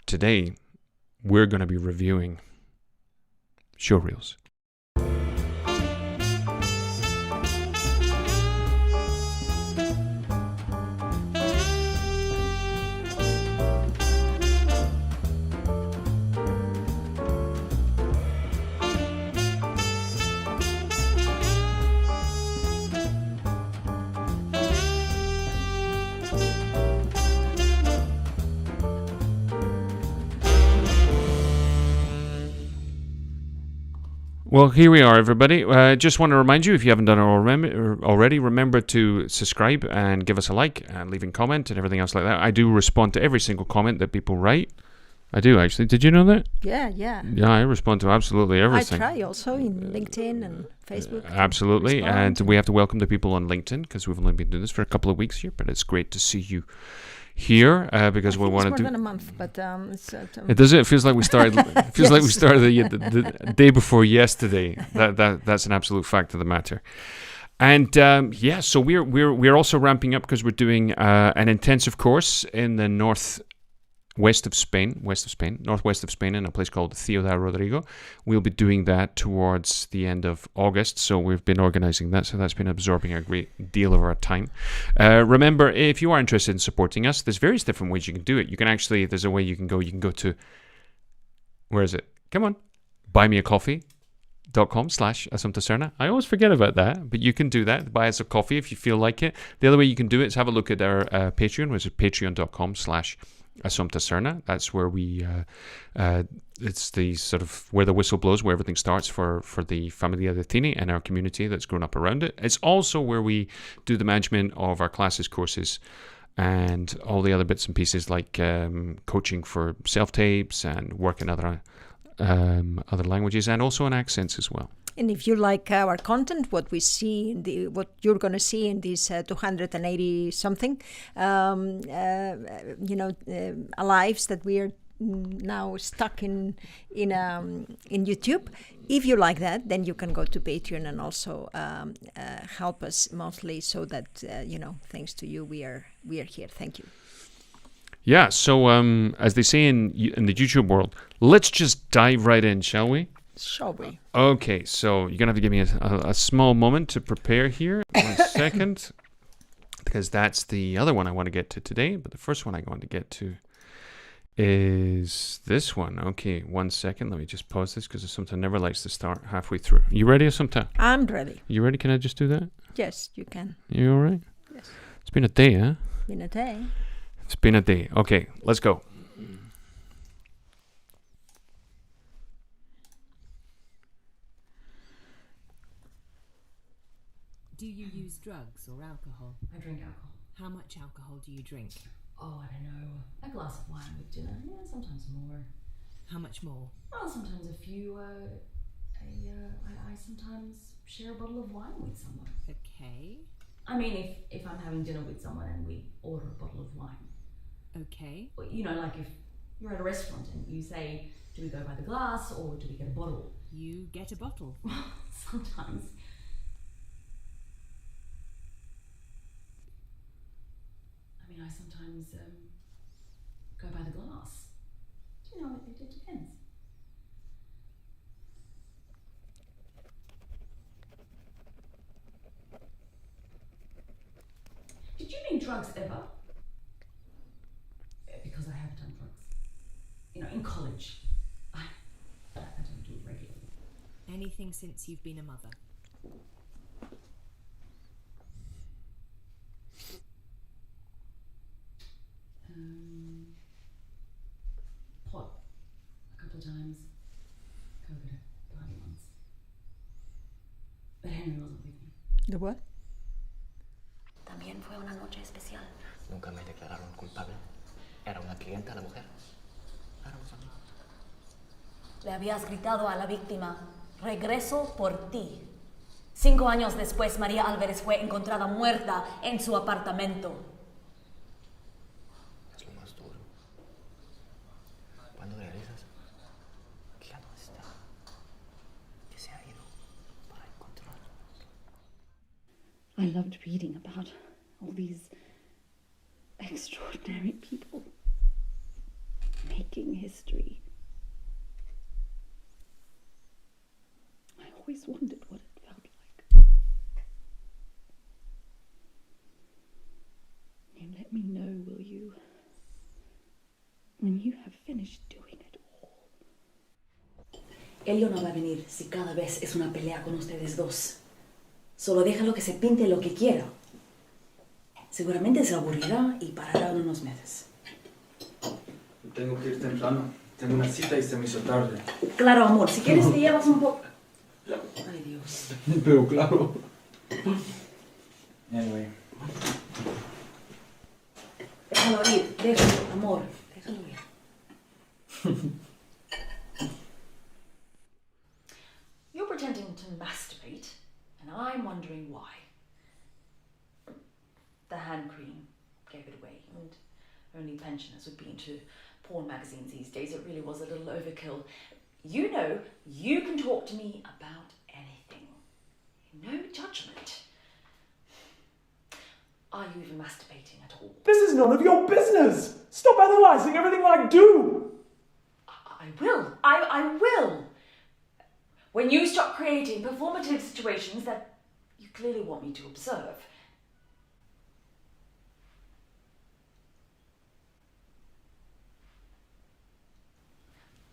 today, we're going to be reviewing ShowReels. Well, here we are, everybody. Just want to remind you, if you haven't done it already, remember to subscribe and give us a like and leaving comment and everything else like that. I do respond to every single comment that people write. I do, actually. Did you know that? Yeah. Yeah, I respond to absolutely everything. I try also in LinkedIn and Facebook. Absolutely. And we have to welcome the people on LinkedIn because we've only been doing this for a couple of weeks here, but it's great to see you here because we want to do more than a month, but it does. It feels like we started. It feels like we started the day before yesterday. That's an absolute fact of the matter. And so we're also ramping up because we're doing an intensive course in the northwest of Spain, in a place called Ciudad Rodrigo. We'll be doing that towards the end of August, so we've been organizing that, so that's been absorbing a great deal of our time. Remember, if you are interested in supporting us, there's various different ways you can do it. You can actually, there's a way you can go to, where is it? Come on, buymeacoffee.com/Assumpta Serna. I always forget about that, but you can do that. Buy us a coffee if you feel like it. The other way you can do it is have a look at our Patreon, which is patreon.com/Assumpta Serna. That's where we, it's the sort of where the whistle blows, where everything starts for the Familia de Cine and our community that's grown up around it. It's also where we do the management of our classes, courses, and all the other bits and pieces like coaching for self-tapes and work in other languages and also in accents as well. And if you like our content, what we see, what you're going to see in these 280 something, lives that we are now stuck in YouTube. If you like that, then you can go to Patreon and also help us monthly, so that thanks to you, we are here. Thank you. Yeah. So as they say in the YouTube world, let's just dive right in, shall we? Shall we? Okay, so you're going to have to give me a small moment to prepare here. 1 second. Because that's the other one I want to get to today. But the first one I want to get to is this one. Okay, 1 second. Let me just pause this because Assumpta never likes to start halfway through. You ready, Assumpta? I'm ready. You ready? Can I just do that? Yes, you can. You all right? Yes. It's been a day, huh? Been a day. It's been a day. Okay, let's go. Do you use drugs or alcohol? I drink alcohol. How much alcohol do you drink? Oh, I don't know. A glass of wine with dinner. Yeah, sometimes more. How much more? Well, sometimes a few. I sometimes share a bottle of wine with someone. Okay. I mean, if I'm having dinner with someone and we order a bottle of wine. Okay. Like if you're at a restaurant and you say, do we go by the glass or do we get a bottle? You get a bottle. Sometimes. I sometimes go by the glass. It depends. Did you mean drugs ever? Because I have done drugs. In college. I don't do it regularly. Anything since you've been a mother? Pot a couple of times. Coke at a party once. But Henry wasn't with me. The what? También fue una noche especial. Nunca me declararon culpable. Era una clienta la mujer. Éramos amigos. Le habías gritado a la víctima, regreso por ti. 5 años después, María Álvarez fue encontrada muerta en su apartamento. Es lo más duro. Cuando realizas que ya no está, que se ha ido para encontrarlo. I loved reading about all these extraordinary people making making history. I always wondered what it felt like. You let me know, will you? When you have finished doing it all. Elio no va a venir si cada vez es una pelea con ustedes dos. Solo déjalo que se pinte lo que quiera. Seguramente se aburrirá y parará en unos meses. Tengo que ir temprano. Tengo una cita y se me hizo tarde. Claro, amor, si quieres te llevas un poco... Ay, Dios. Pero claro. Anyway. Déjalo ir, déjalo, amor. Déjalo ir. You're pretending to masturbate, and I'm wondering why. The hand cream gave it away, and only pensioners would be into porn magazines these days. It really was a little overkill. You know, you can talk to me about anything. No judgment. Are you even masturbating at all? This is none of your business! Stop analysing everything I do! I will. I will. When you stop creating performative situations that you clearly want me to observe.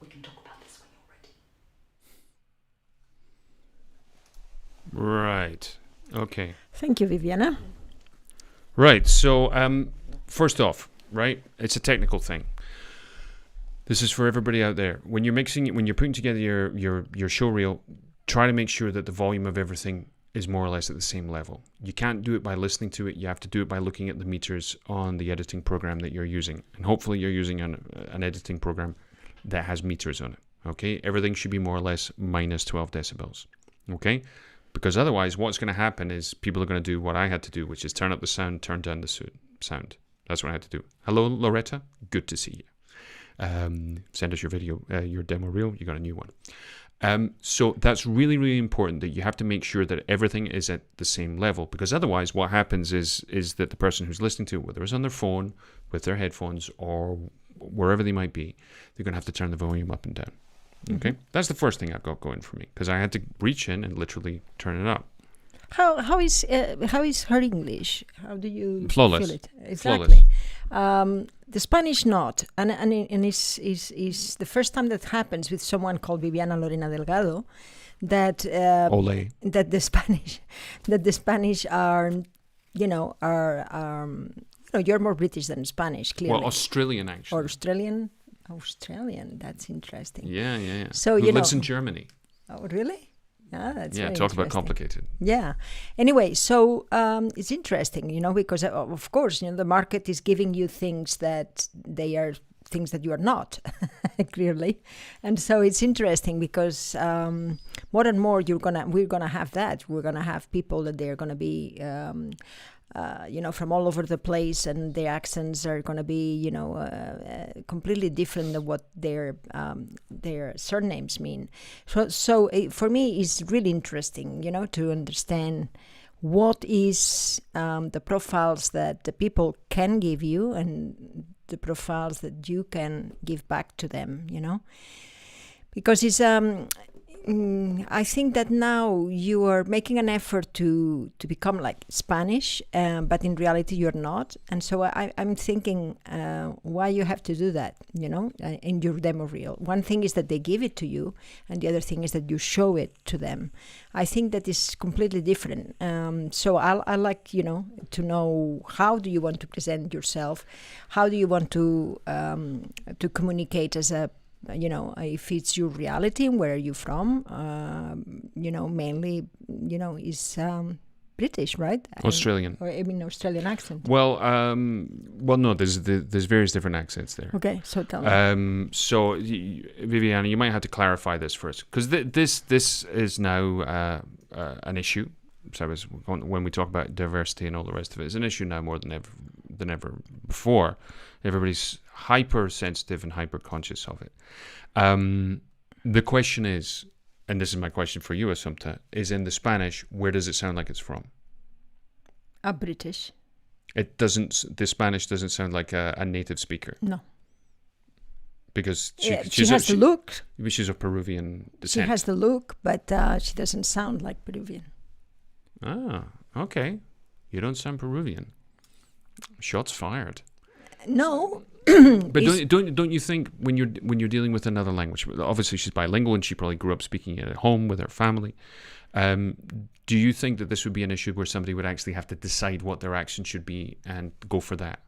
We can talk about this when you're ready. Right. Okay. Thank you, Viviana. Right. So, first off, right, it's a technical thing. This is for everybody out there. When you're mixing, when you're putting together your show reel, try to make sure that the volume of everything is more or less at the same level. You can't do it by listening to it. You have to do it by looking at the meters on the editing program that you're using, and hopefully you're using an editing program that has meters on it. Okay, everything should be more or less minus 12 decibels. Okay. Because otherwise, what's going to happen is people are going to do what I had to do, which is turn up the sound, turn down the sound. That's what I had to do. Hello, Loretta. Good to see you. Send us your video, your demo reel. You got a new one. So that's really, really important that you have to make sure that everything is at the same level. Because otherwise, what happens is that the person who's listening to it, whether it's on their phone, with their headphones, or wherever they might be, they're going to have to turn the volume up and down. Okay, that's the first thing I've got going for me, because I had to reach in and literally turn it up. How is her English? How do you Flawless. feel it? Exactly. Flawless. The Spanish not, and it's the first time that happens with someone called Viviana Lorena Delgado, that Ole. that the Spanish are you're more British than Spanish, clearly. Well, Australian actually. Or Australian. That's interesting. Yeah. So Who lives in Germany? Oh, really? Ah, that's Yeah, very talk about interesting. complicated. Yeah. Anyway, so it's interesting, because of course, the market is giving you things that they are things that you are not, clearly, and so it's interesting because more and more we're gonna have that. We're gonna have people that they're gonna be. From all over the place, and their accents are going to be, completely different than what their surnames mean. So for me, it's really interesting, to understand what is the profiles that the people can give you and the profiles that you can give back to them, because it's I think that now you are making an effort to become like Spanish, but in reality you're not. And so I'm thinking why you have to do that, in your demo reel. One thing is that they give it to you, and the other thing is that you show it to them. I think that is completely different. So I like, to know how do you want to present yourself, how do you want to communicate as a if it's your reality and where are you from, mainly, is British, right? Australian. Australian accent. Well, no, there's various different accents there. Okay, so tell me. So, Viviana, you might have to clarify this first, because this is now an issue. So when we talk about diversity and all the rest of it, it's an issue now more than ever before. Everybody's hypersensitive and hyper conscious of it. The question is, and this is my question for you, Assumpta, is in the Spanish, where does it sound like it's from? British. It doesn't. The Spanish doesn't sound like a native speaker. No. because she has the look. She's of Peruvian She descent. has the look, but she doesn't sound like Peruvian. Ah, okay. You don't sound Peruvian. Shots fired. No. But don't you think when you're dealing with another language, obviously she's bilingual and she probably grew up speaking it at home with her family. Do you think that this would be an issue where somebody would actually have to decide what their accent should be and go for that?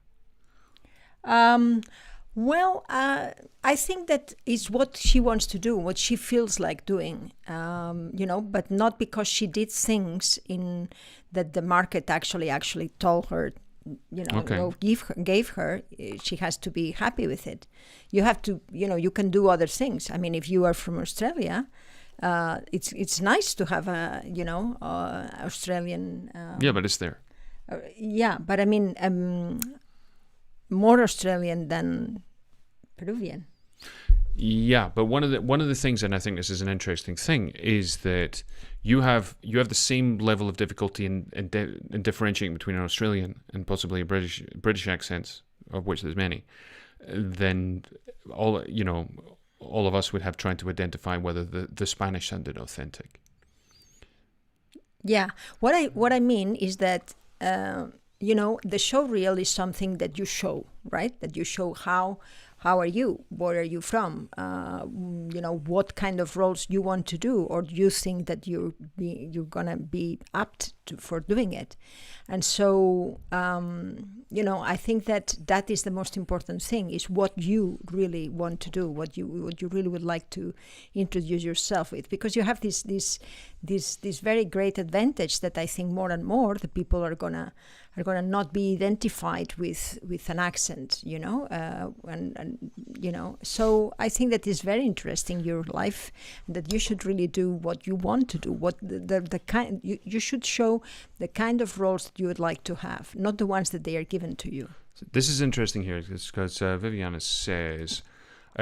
Well, I think that is what she wants to do, what she feels like doing, but not because she did things in that the market actually told her, Okay. or gave her. She has to be happy with it. You have to, you can do other things. I mean, if you are from Australia, it's nice to have a, Australian. Yeah, but it's there. But I mean, more Australian than Peruvian. Yeah, but one of the things, and I think this is an interesting thing, is that you have the same level of difficulty in differentiating between an Australian and possibly a British accents, of which there's many, than all of us would have trying to identify whether the Spanish sounded authentic. Yeah, what I mean is that the show reel is something that you show, right? That you show how are you? Where are you from? What kind of roles you want to do, or do you think that you're gonna be apt for doing it? And so, I think that is the most important thing: is what you really want to do, what you really would like to introduce yourself with, because you have this very great advantage that I think more and more the people are gonna not be identified with an accent, So I think that is very interesting, your life, that you should really do what you want to do. What the kind you should show the kind of roles that you would like to have, not the ones that they are given to you. This is interesting here because Viviana says.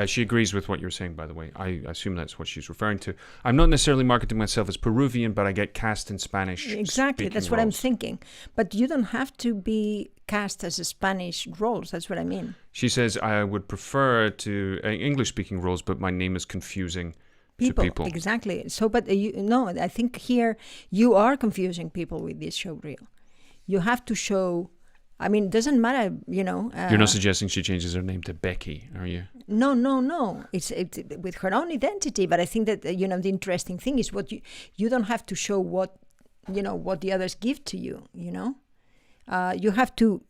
She agrees with what you're saying, by the way. I assume that's what she's referring to. I'm not necessarily marketing myself as Peruvian, but I get cast in Spanish. Exactly, that's what I'm thinking. But you don't have to be cast as a Spanish roles. That's what I mean. She says, I would prefer to English-speaking roles, but my name is confusing to people. Exactly. So, but I think here you are confusing people with this show reel. You have to show... I mean, it doesn't matter, You're not suggesting she changes her name to Becky, are you? No. It's with her own identity. But I think that, the interesting thing is what you don't have to show what the others give to you, You have to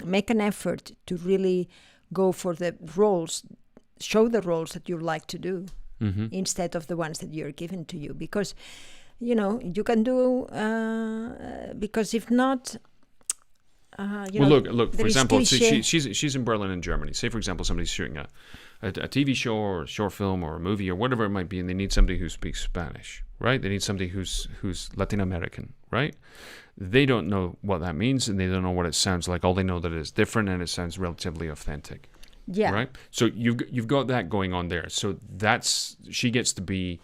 make an effort to really go for the roles, show the roles that you like to do, instead of the ones that you're given to you. Because, you can do, because if not... look. For example, she's in Berlin, in Germany. Say, for example, somebody's shooting a TV show or a short film or a movie or whatever it might be, and they need somebody who speaks Spanish, right? They need somebody who's Latin American, right? They don't know what that means, and they don't know what it sounds like. All they know that it's different and it sounds relatively authentic. Yeah. Right. So you've got that going on there. So she gets to be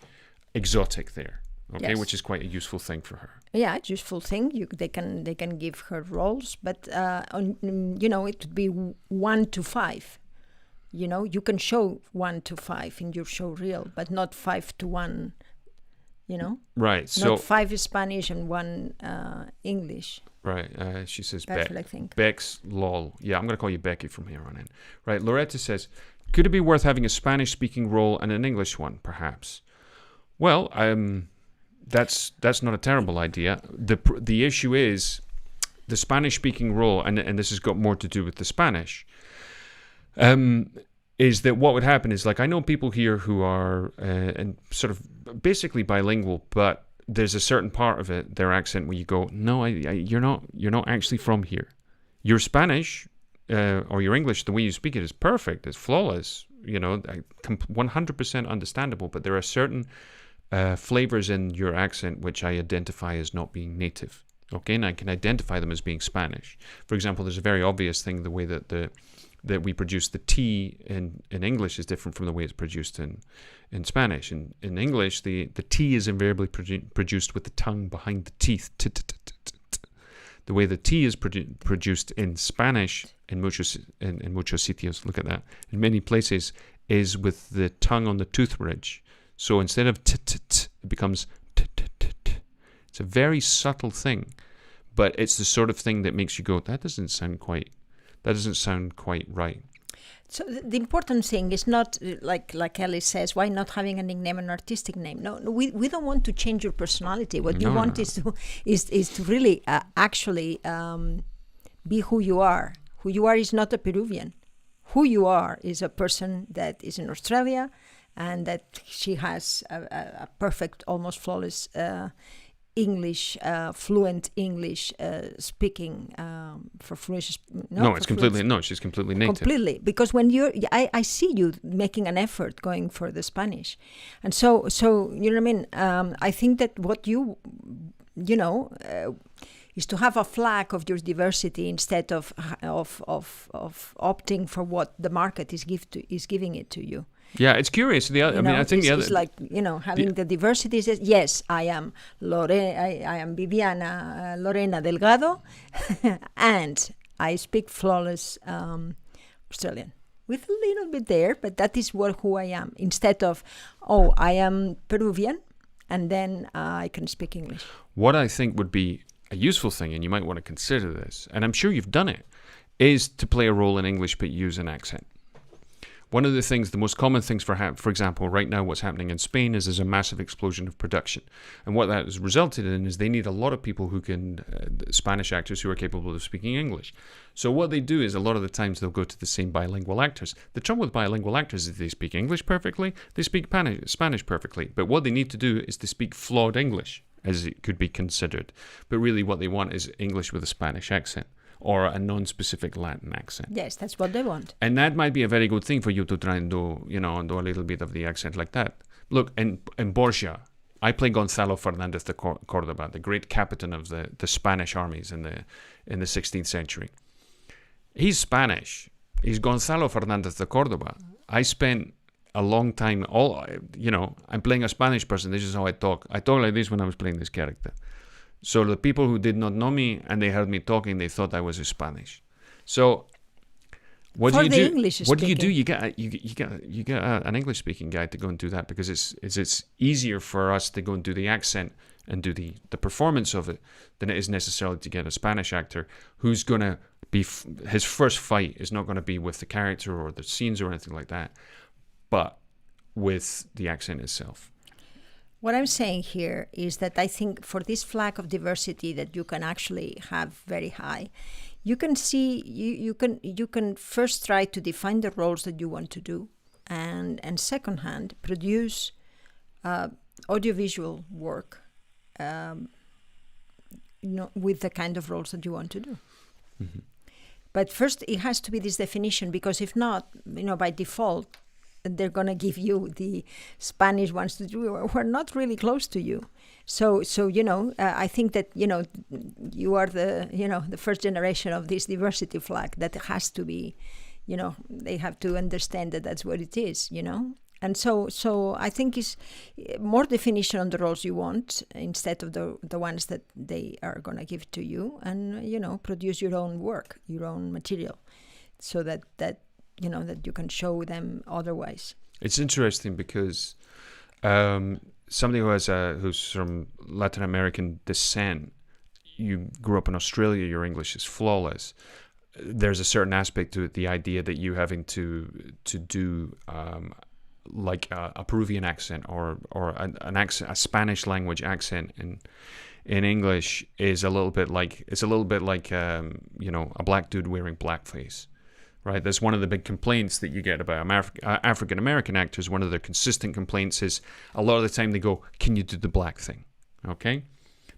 exotic there. Okay, yes. Which is quite a useful thing for her. Yeah, it's a useful thing. They can give her roles, but it would be 1 to 5. You can show 1 to 5 in your show reel, but not 5 to 1. Right. So not 5 Spanish and 1 English. Right. She says that's what I think. Bex lol. Yeah, I'm gonna call you Becky from here on in. Right. Loretta says, could it be worth having a Spanish-speaking role and an English one, perhaps? Well, That's not a terrible idea. The issue is the Spanish-speaking role, and this has got more to do with the Spanish, is that what would happen is, like, I know people here who are and sort of basically bilingual, but there's a certain part of it, their accent, where you go, no, you're not actually from here. Your Spanish or your English, the way you speak it is perfect, it's flawless, 100% understandable, but there are certain flavors in your accent which I identify as not being native. Okay, and I can identify them as being Spanish. For example, there's a very obvious thing: the way that we produce the T in English is different from the way it's produced in Spanish. In English, the T is invariably produced with the tongue behind the teeth. The way the T is produced in Spanish in muchos sitios, look at that, in many places, is with the tongue on the tooth ridge. So instead of t t t, it becomes t t t t. It's a very subtle thing, but it's the sort of thing that makes you go, that doesn't sound quite right. So the important thing is not like Ellie says, why not having a nickname, an artistic name? No, we don't want to change your personality. What you want is to really actually be who you are. Who you are is not a Peruvian. Who you are is a person that is in Australia, and that she has a perfect, almost flawless English, fluent English speaking for fluent. She's completely native. Completely, because when I see you making an effort going for the Spanish, and so you know what I mean. I think that what you know. Is to have a flag of your diversity instead of opting for what the market is giving it to you. Yeah, it's curious. I think it's like having the diversity says, yes, I am I am Viviana Lorena Delgado, and I speak flawless Australian with a little bit there, but that is who I am. Instead of I am Peruvian, and then I can speak English. What I think would be a useful thing, and you might want to consider this, and I'm sure you've done it, is to play a role in English but use an accent. One of the most common things, for example, right now what's happening in Spain is there's a massive explosion of production. And what that has resulted in is they need a lot of people who can, Spanish actors who are capable of speaking English. So what they do is a lot of the times they'll go to the same bilingual actors. The trouble with bilingual actors is they speak English perfectly, they speak Spanish perfectly. But what they need to do is to speak flawed English, as it could be considered. But really what they want is English with a Spanish accent or a non-specific Latin accent. Yes, that's what they want. And that might be a very good thing for you to try and do, do a little bit of the accent like that. Look, in Borgia, I play Gonzalo Fernandez de Córdoba, the great captain of the Spanish armies in the 16th century. He's Spanish. He's Gonzalo Fernandez de Córdoba. I spent a long time, I'm playing a Spanish person. This is how I talk. I talk like this when I was playing this character. So the people who did not know me and they heard me talking, they thought I was Spanish. So what do you do? You get an English speaking guy to go and do that, because it's easier for us to go and do the accent and do the performance of it than it is necessarily to get a Spanish actor who's going to be, his first fight is not going to be with the character or the scenes or anything like that, but with the accent itself. What I'm saying here is that I think for this flag of diversity that you can actually have very high, you can see, you can first try to define the roles that you want to do, and second hand produce audiovisual work with the kind of roles that you want to do. Mm-hmm. But first it has to be this definition, because if not, by default, they're going to give you the Spanish ones to do who are not really close to you. So I think that, you are the first generation of this diversity flag that has to be, they have to understand that that's what it is, And so I think it's more definition on the roles you want instead of the ones that they are going to give to you, and, produce your own work, your own material, so that that you can show them otherwise. It's interesting because somebody who's from Latin American descent, you grew up in Australia, your English is flawless. There's a certain aspect to it, the idea that you having to do like a Peruvian accent or an accent, a Spanish language accent in English is a little bit like a black dude wearing blackface. Right, that's one of the big complaints that you get about African American actors. One of their consistent complaints is a lot of the time they go, "Can you do the black thing?" Okay,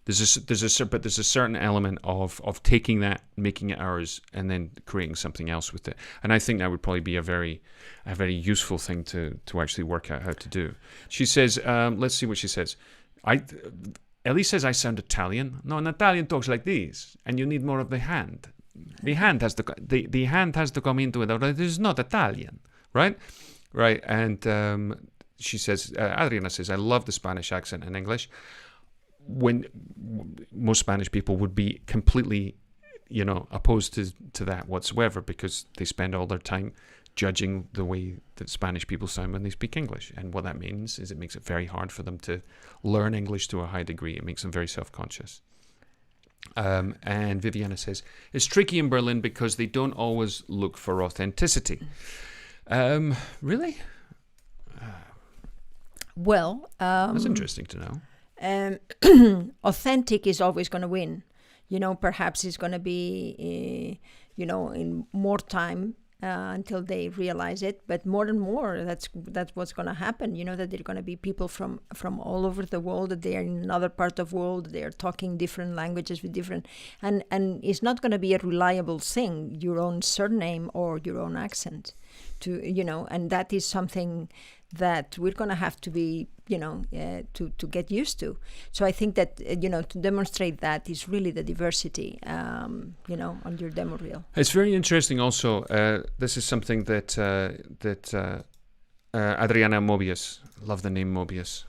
there's a certain element of taking that, making it ours, and then creating something else with it. And I think that would probably be a very useful thing to actually work out how to do. She says, let's see what she says. Ellie says I sound Italian. No, an Italian talks like this, and you need more of the hand. The hand has to come into it. It is not Italian, right? Right. And she says, Adriana says, I love the Spanish accent in English. When most Spanish people would be completely, opposed to that whatsoever, because they spend all their time judging the way that Spanish people sound when they speak English. And what that means is it makes it very hard for them to learn English to a high degree. It makes them very self-conscious. And Viviana says, it's tricky in Berlin because they don't always look for authenticity. Really? Well, That's interesting to know. authentic is always going to win. Perhaps it's going to be, in more time until they realize it. But more and more, that's what's going to happen. That there are going to be people from all over the world, that they are in another part of the world, they are talking different languages with different, and it's not going to be a reliable thing, your own surname or your own accent, and that is something that we're going to have to be, to get used to. So I think that, to demonstrate that is really the diversity, on your demo reel. It's very interesting also. This is something that Adriana Mobius, love the name Mobius.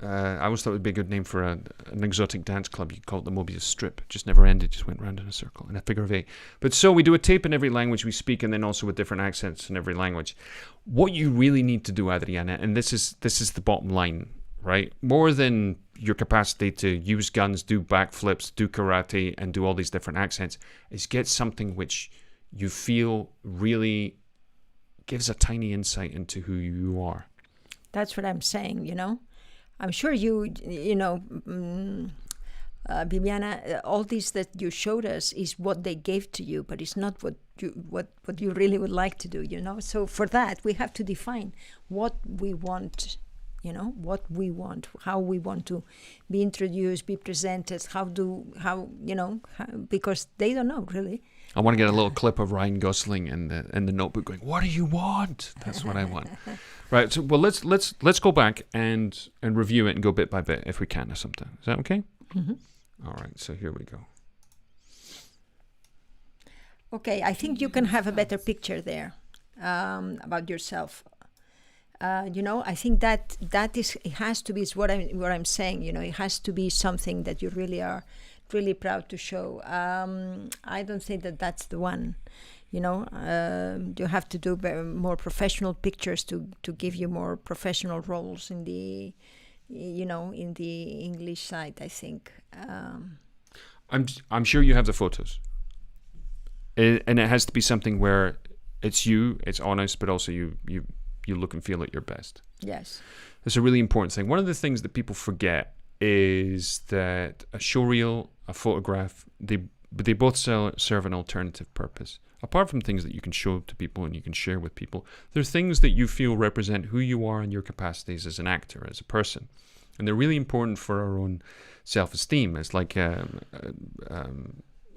I always thought it would be a good name for an exotic dance club. You could call it the Mobius Strip. It just never ended, just went round in a circle, in a figure of 8. But so we do a tape in every language we speak, and then also with different accents in every language. What you really need to do, Adriana, and this is the bottom line, right? More than your capacity to use guns, do backflips, do karate, and do all these different accents, is get something which you feel really gives a tiny insight into who you are. That's what I'm saying, I'm sure Viviana, all this that you showed us is what they gave to you, but it's not what you really would like to do, So for that, we have to define what we want, how we want to be introduced, be presented, because they don't know really. I want to get a little clip of Ryan Gosling in the Notebook going, "What do you want?" That's what I want. Right. So, well, let's go back and review it and go bit by bit if we can or something. Is that okay? Mm-hmm. All right. So here we go. Okay. I think you can have a better picture there about yourself. I think that is, it has to be, is what I'm saying. It has to be something that you really are really proud to show. I don't think that that's the one. You have to do more professional pictures to give you more professional roles in the in the English side, I think. I'm sure you have the photos, and it has to be something where it's you, it's honest, but also you look and feel at your best. Yes, that's a really important thing. One of the things that people forget is that a showreel, a photograph, they both serve an alternative purpose. Apart from things that you can show to people and you can share with people, there are things that you feel represent who you are and your capacities as an actor, as a person. And they're really important for our own self-esteem. It's like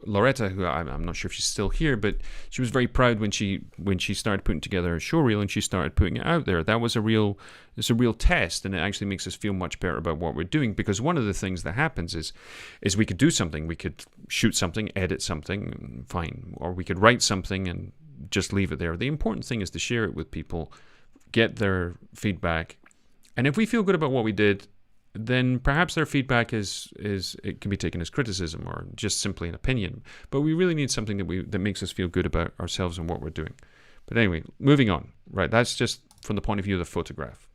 Loretta, who I'm not sure if she's still here, but she was very proud when she started putting together a showreel and she started putting it out there. That was it's a real test, and it actually makes us feel much better about what we're doing, because one of the things that happens is we could do something, we could shoot something, edit something, fine, or we could write something and just leave it there. The important thing is to share it with people, get their feedback, and if we feel good about what we did, then perhaps their feedback is it can be taken as criticism or just simply an opinion. But we really need something that makes us feel good about ourselves and what we're doing. But anyway, moving on. Right, that's just from the point of view of the photograph.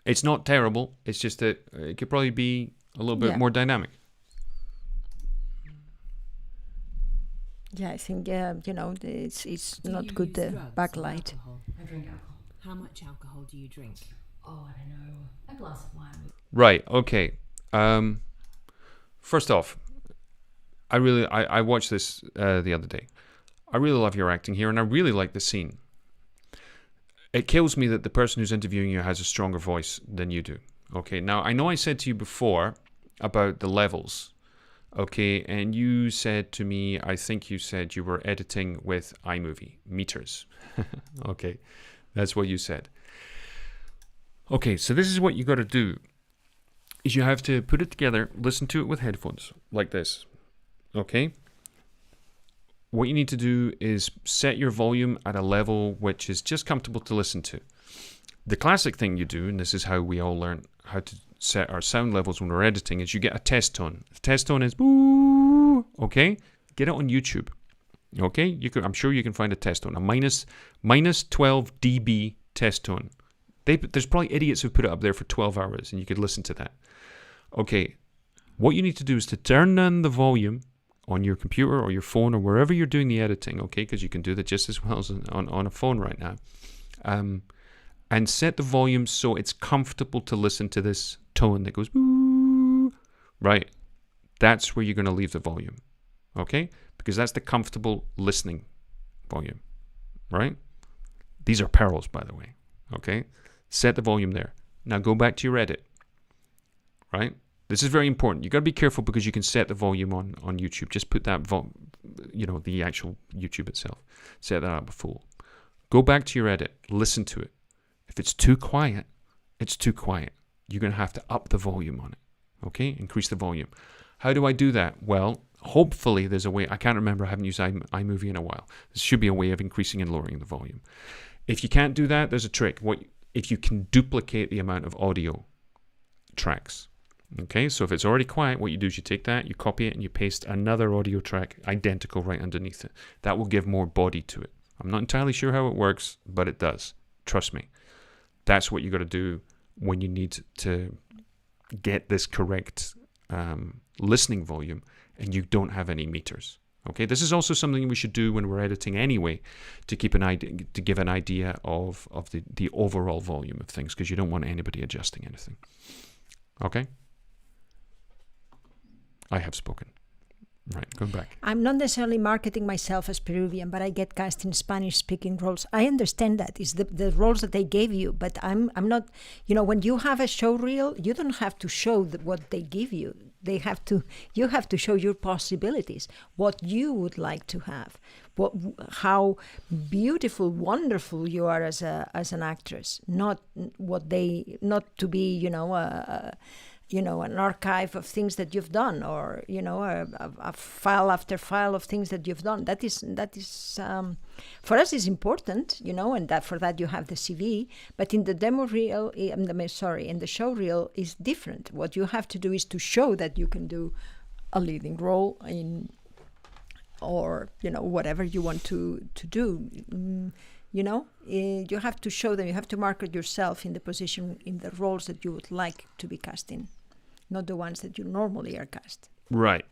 It's not terrible. It's just that it could probably be a little bit more dynamic. Yeah, I think it's not good, the backlight. I drink alcohol. How much alcohol do you drink? Oh, I don't know. A glass of wine. Right. Okay. First off, I watched this the other day. I really love your acting here, and I really like the scene. It kills me that the person who's interviewing you has a stronger voice than you do. Okay. Now, I know I said to you before about the levels. Okay. And you said to me, I think you said you were editing with iMovie meters. Okay. That's what you said. Okay, so this is what you got to do, is you have to put it together, listen to it with headphones, like this, okay? What you need to do is set your volume at a level which is just comfortable to listen to. The classic thing you do, and this is how we all learn how to set our sound levels when we're editing, is you get a test tone. The test tone is boo, okay? Get it on YouTube. Okay, I'm sure you can find a test tone, a minus 12 dB test tone. There's probably idiots who put it up there for 12 hours, and you could listen to that. Okay, what you need to do is to turn down the volume on your computer or your phone or wherever you're doing the editing, okay, because you can do that just as well as on a phone right now. And set the volume so it's comfortable to listen to this tone that goes, boo, right? That's where you're going to leave the volume, okay? Because that's the comfortable listening volume, right? These are perils, by the way, okay? Set the volume there. Now go back to your edit, right? This is very important. You got to be careful because you can set the volume on YouTube. Just put that, the actual YouTube itself. Set that up full. Go back to your edit. Listen to it. If it's too quiet, it's too quiet. You're going to have to up the volume on it, okay? Increase the volume. How do I do that? Well, hopefully there's a way. I can't remember. I haven't used iMovie in a while. There should be a way of increasing and lowering the volume. If you can't do that, there's a trick. If you can duplicate the amount of audio tracks. Okay, so if it's already quiet, what you do is you take that, you copy it, and you paste another audio track identical right underneath it. That will give more body to it. I'm not entirely sure how it works, but it does. Trust me. That's what you got to do when you need to get this correct listening volume and you don't have any meters. Okay, this is also something we should do when we're editing anyway, to keep an idea, to give an idea of the overall volume of things, because you don't want anybody adjusting anything. Okay, I have spoken. Right, going back. I'm not necessarily marketing myself as Peruvian, but I get cast in Spanish-speaking roles. I understand that. It's the roles that they gave you, but I'm not, when you have a show reel, you don't have to show what they give you. You have to show your possibilities, what you would like to have, how beautiful, wonderful you are as an actress, not to be, an archive of things that you've done, or a file after file of things that you've done. That is for us is important, and that for that you have the CV. But in the demo reel, in the show reel is different. What you have to do is to show that you can do a leading role in, or whatever you want to do. You have to show them. You have to market yourself in the position, in the roles that you would like to be cast in, not the ones that you normally are cast. Right.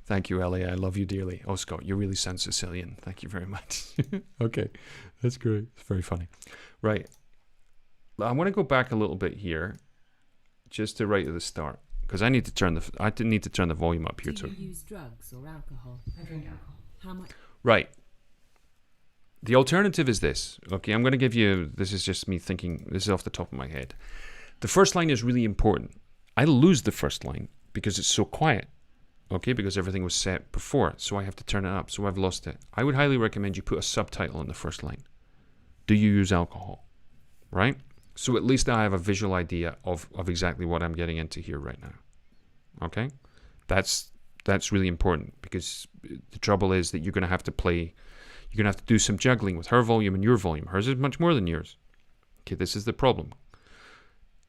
Thank you, Ellie. I love you dearly. Oh, Scott, you really sound Sicilian. Thank you very much. Okay, that's great. It's very funny. Right. I want to go back a little bit here, just to right at the start, because I need to turn the volume up here too. Do you use drugs or alcohol? I drink alcohol. How much? Right. The alternative is this. Okay, I'm going to give you, this is just me thinking, this is off the top of my head. The first line is really important. I lose the first line because it's so quiet. Okay, because everything was set before, so I have to turn it up, so I've lost it. I would highly recommend you put a subtitle in the first line. Do you use alcohol? Right? So at least I have a visual idea of exactly what I'm getting into here right now. Okay? That's really important, because the trouble is that you're going to have to do some juggling with her volume and your volume. Hers is much more than yours. Okay, this is the problem.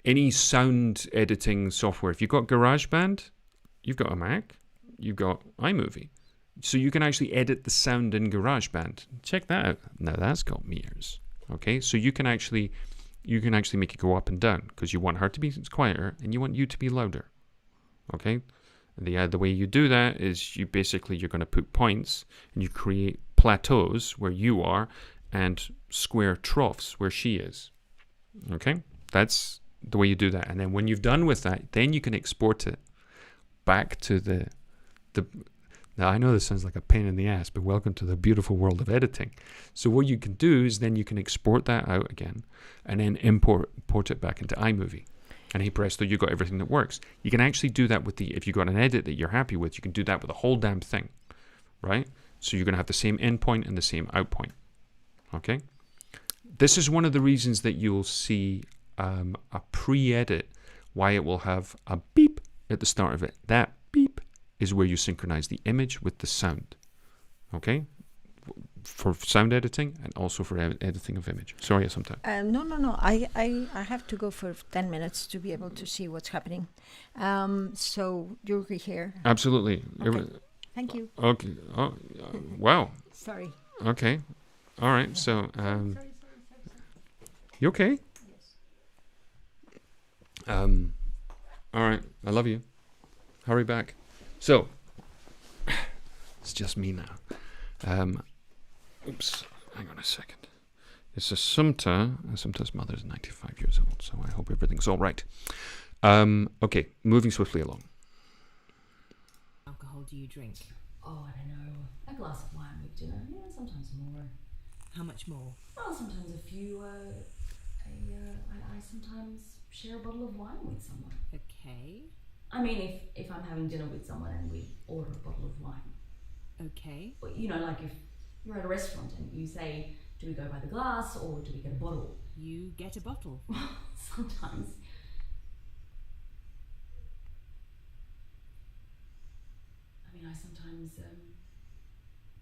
Any sound editing software, if you've got GarageBand, you've got a Mac, you've got iMovie. So you can actually edit the sound in GarageBand. Check that out. Now that's got meters. Okay, so you can actually make it go up and down, because you want her to be quieter and you want you to be louder. Okay? The way you do that is you're going to put points and you create plateaus where you are and square troughs where she is. Okay? That's the way you do that. And then when you've done with that, then you can export it back to the now I know this sounds like a pain in the ass, but welcome to the beautiful world of editing. So what you can do is then you can export that out again and then import it back into iMovie. And hey presto, you got everything that works. You can actually do that if you got an edit that you're happy with, you can do that with the whole damn thing, right? So you're going to have the same in point and the same out point, okay? This is one of the reasons that you'll see a pre-edit, why it will have a beep at the start of it. That beep is where you synchronize the image with the sound, okay? For sound editing and also for editing of image. Sorry, Assumpta. No. I have to go for 10 minutes to be able to see what's happening. So you're here. Absolutely. Okay. Thank you. Okay. Oh, wow. Sorry. Okay. All right. So, you okay? All right. I love you. Hurry back. So, it's just me now. Oops. Hang on a second. It's Assumpta. Assumpta's mother is 95 years old, so I hope everything's all right. Okay. Moving swiftly along. Alcohol do you drink? Oh, I don't know. A glass of wine with dinner. Yeah, sometimes more. How much more? Well, sometimes a few. I sometimes share a bottle of wine with someone. Okay. I mean, if I'm having dinner with someone and we order a bottle of wine. Okay. Well, you know, like if you're at a restaurant and you say, do we go by the glass or do we get a bottle? You get a bottle. Sometimes. I mean, I sometimes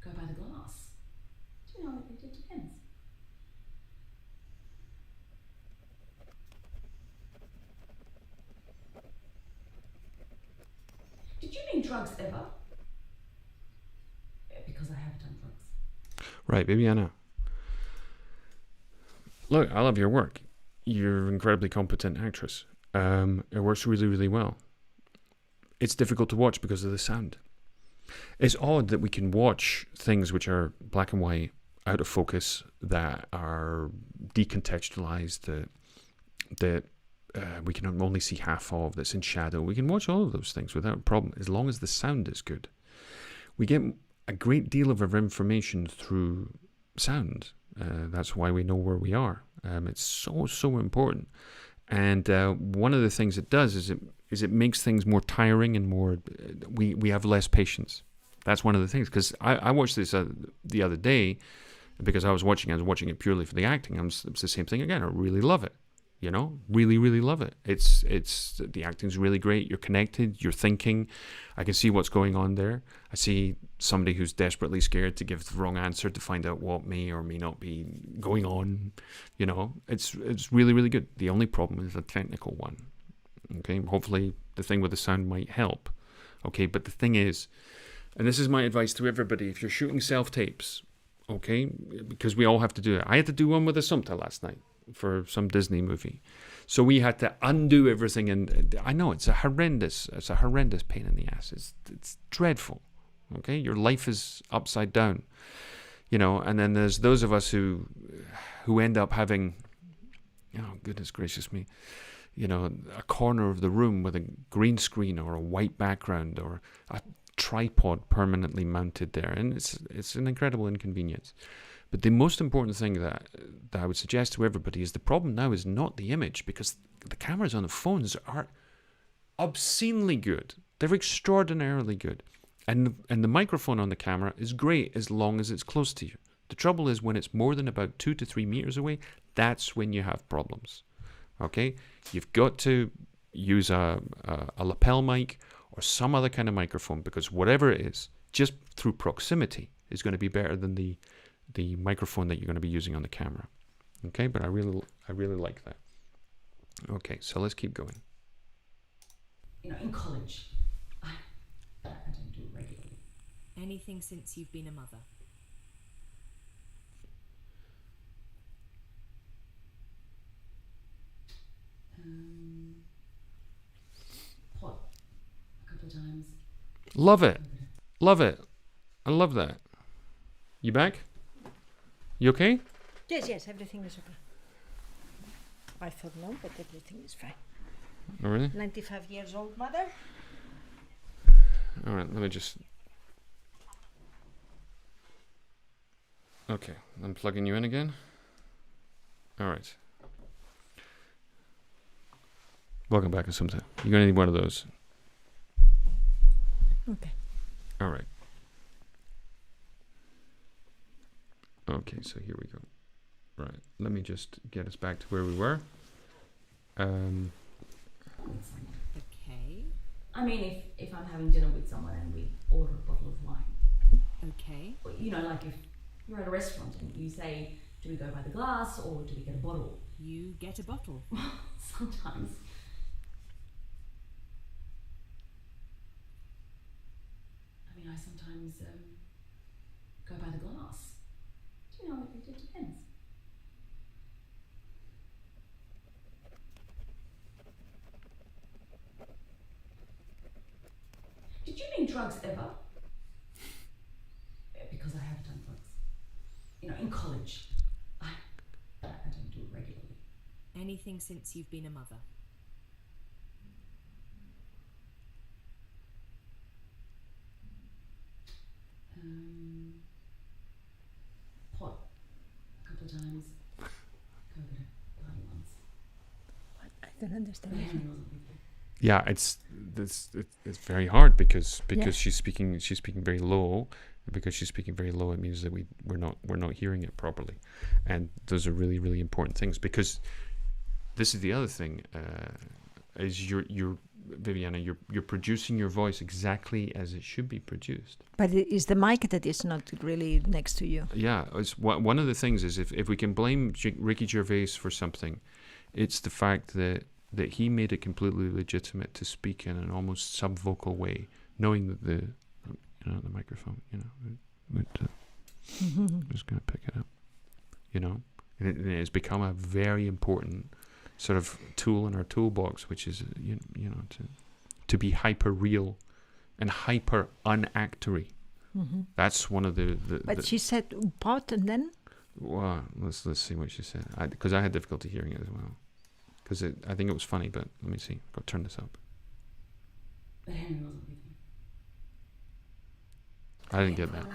go by the glass. You know, it depends. Did you mean drugs ever? Because I have done drugs. Right, Bibiana. Look, I love your work. You're an incredibly competent actress. It works really, really well. It's difficult to watch because of the sound. It's odd that we can watch things which are black and white, out of focus, that are decontextualized, that we can only see half of, that's in shadow. We can watch all of those things without a problem, as long as the sound is good. We get a great deal of our information through sound. That's why we know where we are. It's so important. And one of the things it does is it makes things more tiring and more. We have less patience. That's one of the things. Because I watched this the other day, because I was watching it purely for the acting. It's the same thing again. I really love it. You know, really, really love it. It's the acting's really great. You're connected. You're thinking. I can see what's going on there. I see somebody who's desperately scared to give the wrong answer to find out what may or may not be going on. You know, it's really, really good. The only problem is a technical one. Okay, hopefully the thing with the sound might help. Okay, but the thing is, and this is my advice to everybody: if you're shooting self-tapes, okay, because we all have to do it. I had to do one with Assumpta last night for some Disney movie, so we had to undo everything, and I know it's a horrendous pain in the ass. It's dreadful. Okay, your life is upside down, you know. And then there's those of us who end up having, oh goodness gracious me, you know, a corner of the room with a green screen or a white background or a tripod permanently mounted there, and it's an incredible inconvenience. But the most important thing that I would suggest to everybody is the problem now is not the image, because the cameras on the phones are obscenely good. They're extraordinarily good. And the microphone on the camera is great as long as it's close to you. The trouble is when it's more than about 2 to 3 meters away, that's when you have problems. Okay? You've got to use a lapel mic or some other kind of microphone, because whatever it is, just through proximity, is going to be better than the microphone that you're going to be using on the camera. Okay, but I really like that. Okay, so let's keep going. You know, in college, I don't do it regularly. Anything since you've been a mother? Pot a couple of times. Love it. I love that. You back? You okay? Yes, everything is okay. I thought no, but everything is fine. Oh, really? 95 years old mother. All right, let me just... Okay, I'm plugging you in again. All right. Welcome back, Assumpta. You're going to need one of those. Okay. All right. Okay, so here we go. Right, let me just get us back to where we were. Okay. I mean, if I'm having dinner with someone and we order a bottle of wine. Okay. Well, you know, like if you're at a restaurant and you say, do we go by the glass or do we get a bottle? You get a bottle. Sometimes. I mean, I sometimes go by the glass. Do you know, it depends. Did you mean drugs ever? Because I have done drugs. You know, in college. I don't do it regularly. Anything since you've been a mother? Pot a couple of times. Coconut party once. I don't understand. But Henry wasn't with me. Yeah, it's very hard because Yeah. she's speaking very low. Because she's speaking very low, it means that we're not hearing it properly, and those are really, really important things. Because this is the other thing, is you're Viviana, you're producing your voice exactly as it should be produced. But it is the mic that is not really next to you. Yeah, it's one of the things is if we can blame Ricky Gervais for something, it's the fact that he made it completely legitimate to speak in an almost subvocal way, knowing that the microphone, just going to pick it up, and it has become a very important sort of tool in our toolbox, which is to be hyper real and hyper unactory. That's one of the But she said pot and then? Well, let's see what she said, because I had difficulty hearing it as well, because I think it was funny. But let me see. Go turn this up. But Henry wasn't with me. I didn't get that.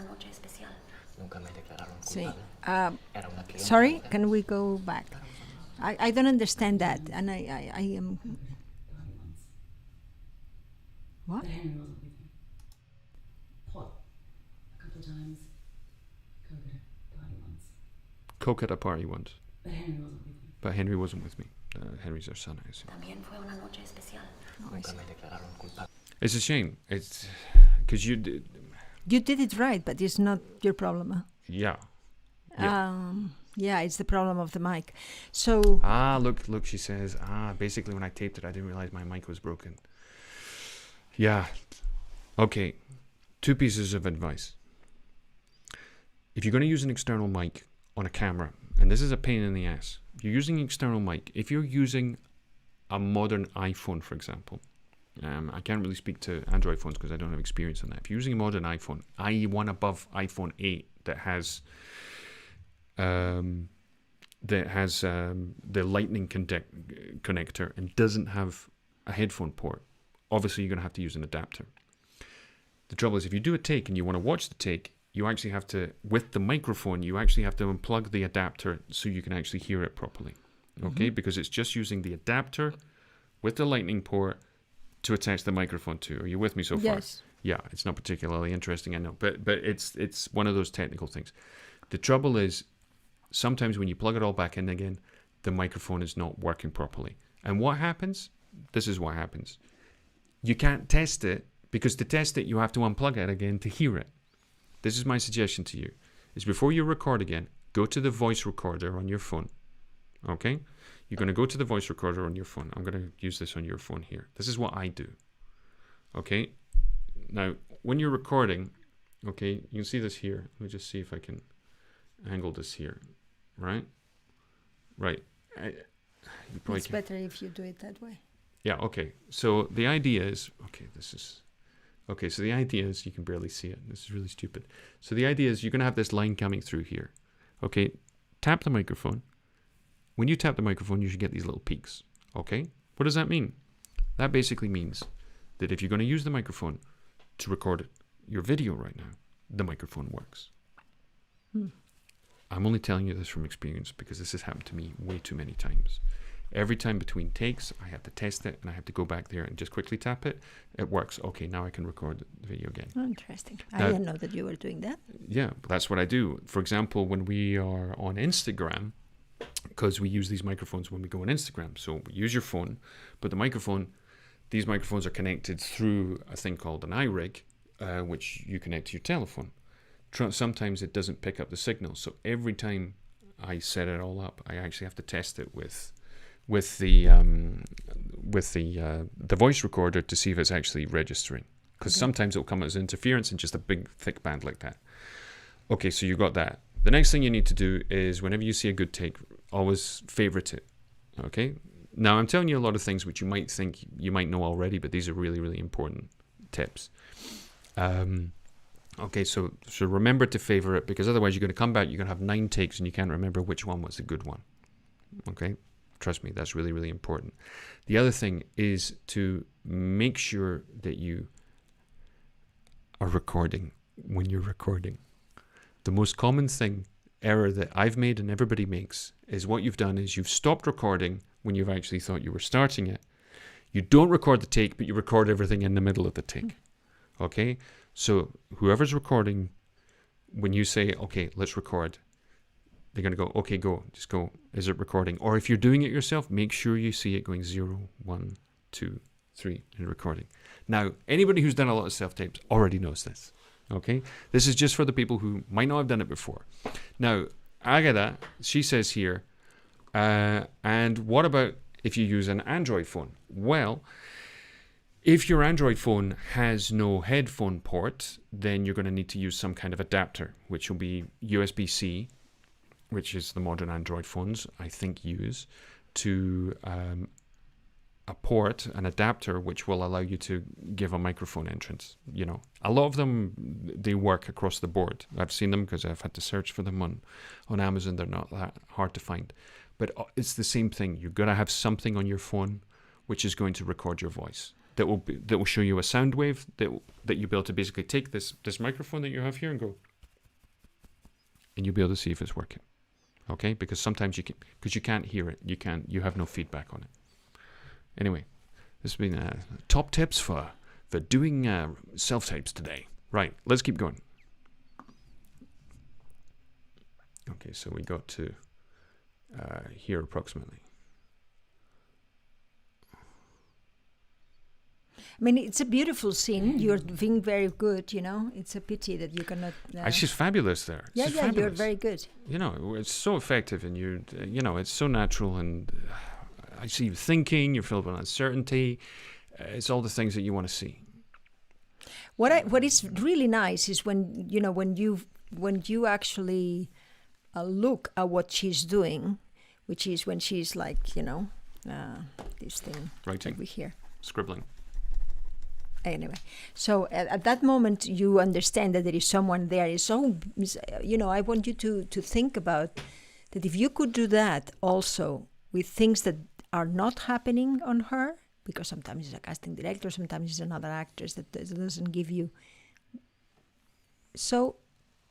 Nunca me declararon Sí. culpable. Era una clienta. Sorry, can we go back? I don't understand that, and I am. Party once. What? But Henry wasn't with me. Pot a couple of times. Coconut party once. Coke at a party once, But Henry wasn't with me. but Henry wasn't with me. Henry's our son, I assume. También fue una noche especial. Nunca me declararon culpable. It's a shame. It's because you did. You did it right, but it's not your problem. Huh? Yeah. Yeah, it's the problem of the mic. So Look, she says, basically when I taped it, I didn't realize my mic was broken. Yeah. Okay. 2 pieces of advice. If you're going to use an external mic on a camera, and this is a pain in the ass, if you're using an external mic, if you're using a modern iPhone, for example, I can't really speak to Android phones because I don't have experience on that. If you're using a modern iPhone, i.e. one above iPhone 8 that has the lightning connector and doesn't have a headphone port, obviously you're going to have to use an adapter. The trouble is, if you do a take and you want to watch the take, you actually have to, with the microphone, you actually have to unplug the adapter so you can actually hear it properly. Okay? Because it's just using the adapter with the lightning port to attach the microphone to. Are you with me so far? yes, Yeah, it's not particularly interesting, I know, but it's one of those technical things. The trouble is, sometimes when you plug it all back in again, the microphone is not working properly. And what happens? This is what happens. You can't test it, because to test it, you have to unplug it again to hear it. This is my suggestion to you, is before you record again, go to the voice recorder on your phone. Okay? You're going to go to the voice recorder on your phone. I'm going to use this on your phone here. This is what I do. Okay? Now, when you're recording, okay, you can see this here. Let me just see if I can angle this here. Right? Right. You probably it's can't. better if you do it that way. Yeah, okay. So the idea is, so the idea is, you can barely see it. This is really stupid. So the idea is you're going to have this line coming through here. Okay, tap the microphone. When you tap the microphone, you should get these little peaks. Okay, what does that mean? That basically means that if you're going to use the microphone to record your video right now, the microphone works. I'm only telling you this from experience because this has happened to me way too many times. Every time between takes, I have to test it and I have to go back there and just quickly tap it. It works. Okay, now I can record the video again. Oh, interesting. I Now- didn't know that you were doing that. Yeah, that's what I do. For example, when we are on Instagram, because we use these microphones when we go on Instagram. So we use your phone, but these microphones are connected through a thing called an iRig, which you connect to your telephone. Sometimes it doesn't pick up the signal. So every time I set it all up, I actually have to test it with the voice recorder to see if it's actually registering. because sometimes it'll come as interference in just a big thick band like that. Okay, so you got that. The next thing you need to do is whenever you see a good take, always favorite it. Okay? Now, I'm telling you a lot of things which you might think you might know already, but these are really, really important tips. Okay, so remember to favorite, because otherwise you're going to come back, you're going to have 9 takes and you can't remember which one was the good one. Okay? Trust me, that's really, really important. The other thing is to make sure that you are recording when you're recording. The most common error that I've made and everybody makes is what you've done is you've stopped recording when you've actually thought you were starting it. You don't record the take, but you record everything in the middle of the take. Okay? So whoever's recording, when you say, okay, let's record, they're going to go, okay, go. Just go. Is it recording? Or if you're doing it yourself, make sure you see it going 0, 1, 2, 3 and recording. Now, anybody who's done a lot of self-tapes already knows this. Okay? This is just for the people who might not have done it before. Now, Agatha, she says here, and what about if you use an Android phone? Well, if your Android phone has no headphone port, then you're going to need to use some kind of adapter, which will be USB-C, which is the modern Android phones, I think, use, to a port, an adapter, which will allow you to give a microphone entrance. You know, a lot of them, they work across the board. I've seen them because I've had to search for them on Amazon. They're not that hard to find. But it's the same thing. You've got to have something on your phone which is going to record your voice. That will show you a sound wave that you'll be able to basically take this microphone that you have here and go, and you'll be able to see if it's working. Okay, because sometimes you can't hear it, you have no feedback on it. Anyway, this has been top tips for doing self-tapes today. Right, let's keep going. Okay, so we got to here approximately. I mean, it's a beautiful scene. You're being very good, you know. It's a pity that you cannot... She's fabulous there. Yeah, fabulous. You're very good. You know, it's so effective and it's so natural and I see you thinking, you're filled with uncertainty. It's all the things that you want to see. What is really nice is when you actually look at what she's doing, which is when she's like, this thing writing, that we hear. Scribbling. Anyway, so at that moment you understand that there is someone there. I want you to think about that if you could do that also with things that are not happening on her, because sometimes it's a casting director, sometimes it's another actress that doesn't give you. So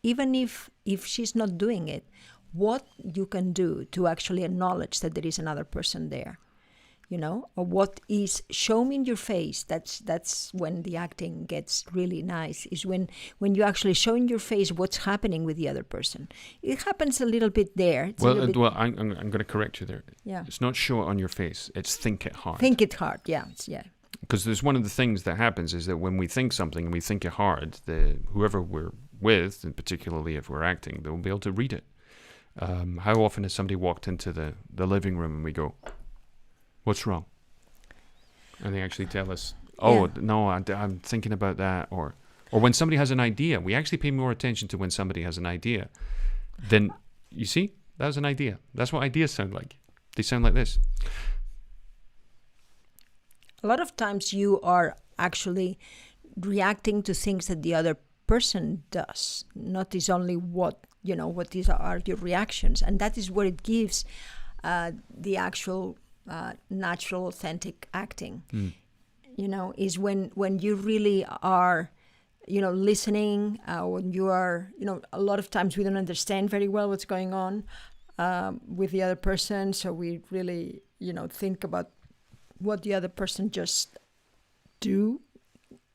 even if she's not doing it, what you can do to actually acknowledge that there is another person there. Or what is shown in your face, that's when the acting gets really nice, is when you actually show in your face what's happening with the other person. It happens a little bit there. I'm going to correct you there. Yeah. It's not show it on your face, it's think it hard. Think it hard, yeah. Because there's one of the things that happens is that when we think something and we think it hard, whoever we're with, and particularly if we're acting, they'll be able to read it. How often has somebody walked into the living room and we go, what's wrong? And they actually tell us, no, I'm thinking about that. Or when somebody has an idea, we actually pay more attention to when somebody has an idea. Then, you see, that was an idea. That's what ideas sound like. They sound like this. A lot of times you are actually reacting to things that the other person does. Not is only what these are your reactions. And that is what it gives the actual... natural, authentic acting, is when you really are, listening, when you are, a lot of times we don't understand very well what's going on with the other person. So we really, think about what the other person just do.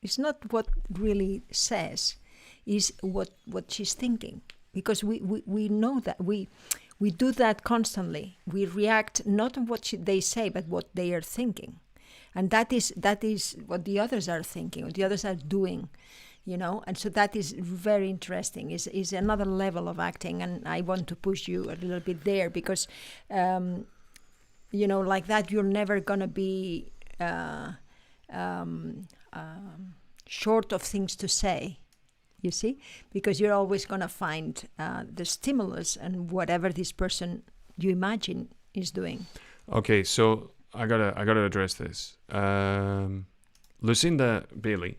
It's not what really says, is what she's thinking. Because we know that we do that constantly. We react not on what they say, but what they are thinking, and that is what the others are thinking, what the others are doing, And so that is very interesting. Is another level of acting, and I want to push you a little bit there because, like that, you're never gonna be short of things to say. You see, because you're always going to find the stimulus and whatever this person you imagine is doing. Okay, so I gotta address this. Lucinda Bailey,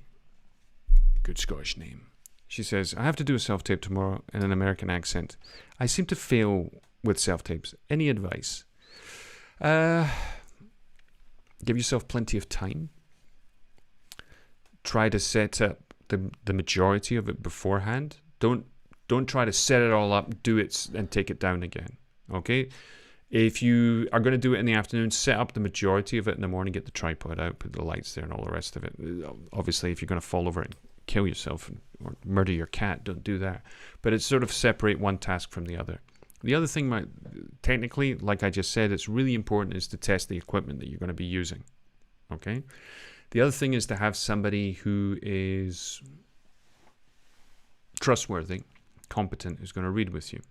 good Scottish name. She says, I have to do a self-tape tomorrow in an American accent. I seem to fail with self-tapes. Any advice? Give yourself plenty of time. Try to set up the majority of it beforehand. Don't try to set it all up, do it, and take it down again. Okay? If you are going to do it in the afternoon, set up the majority of it in the morning, get the tripod out, put the lights there and all the rest of it. Obviously, if you're going to fall over and kill yourself or murder your cat, don't do that. But it's sort of separate one task from the other. The other thing, technically, like I just said, it's really important is to test the equipment that you're going to be using. Okay? The other thing is to have somebody who is trustworthy, competent, who's going to read with you.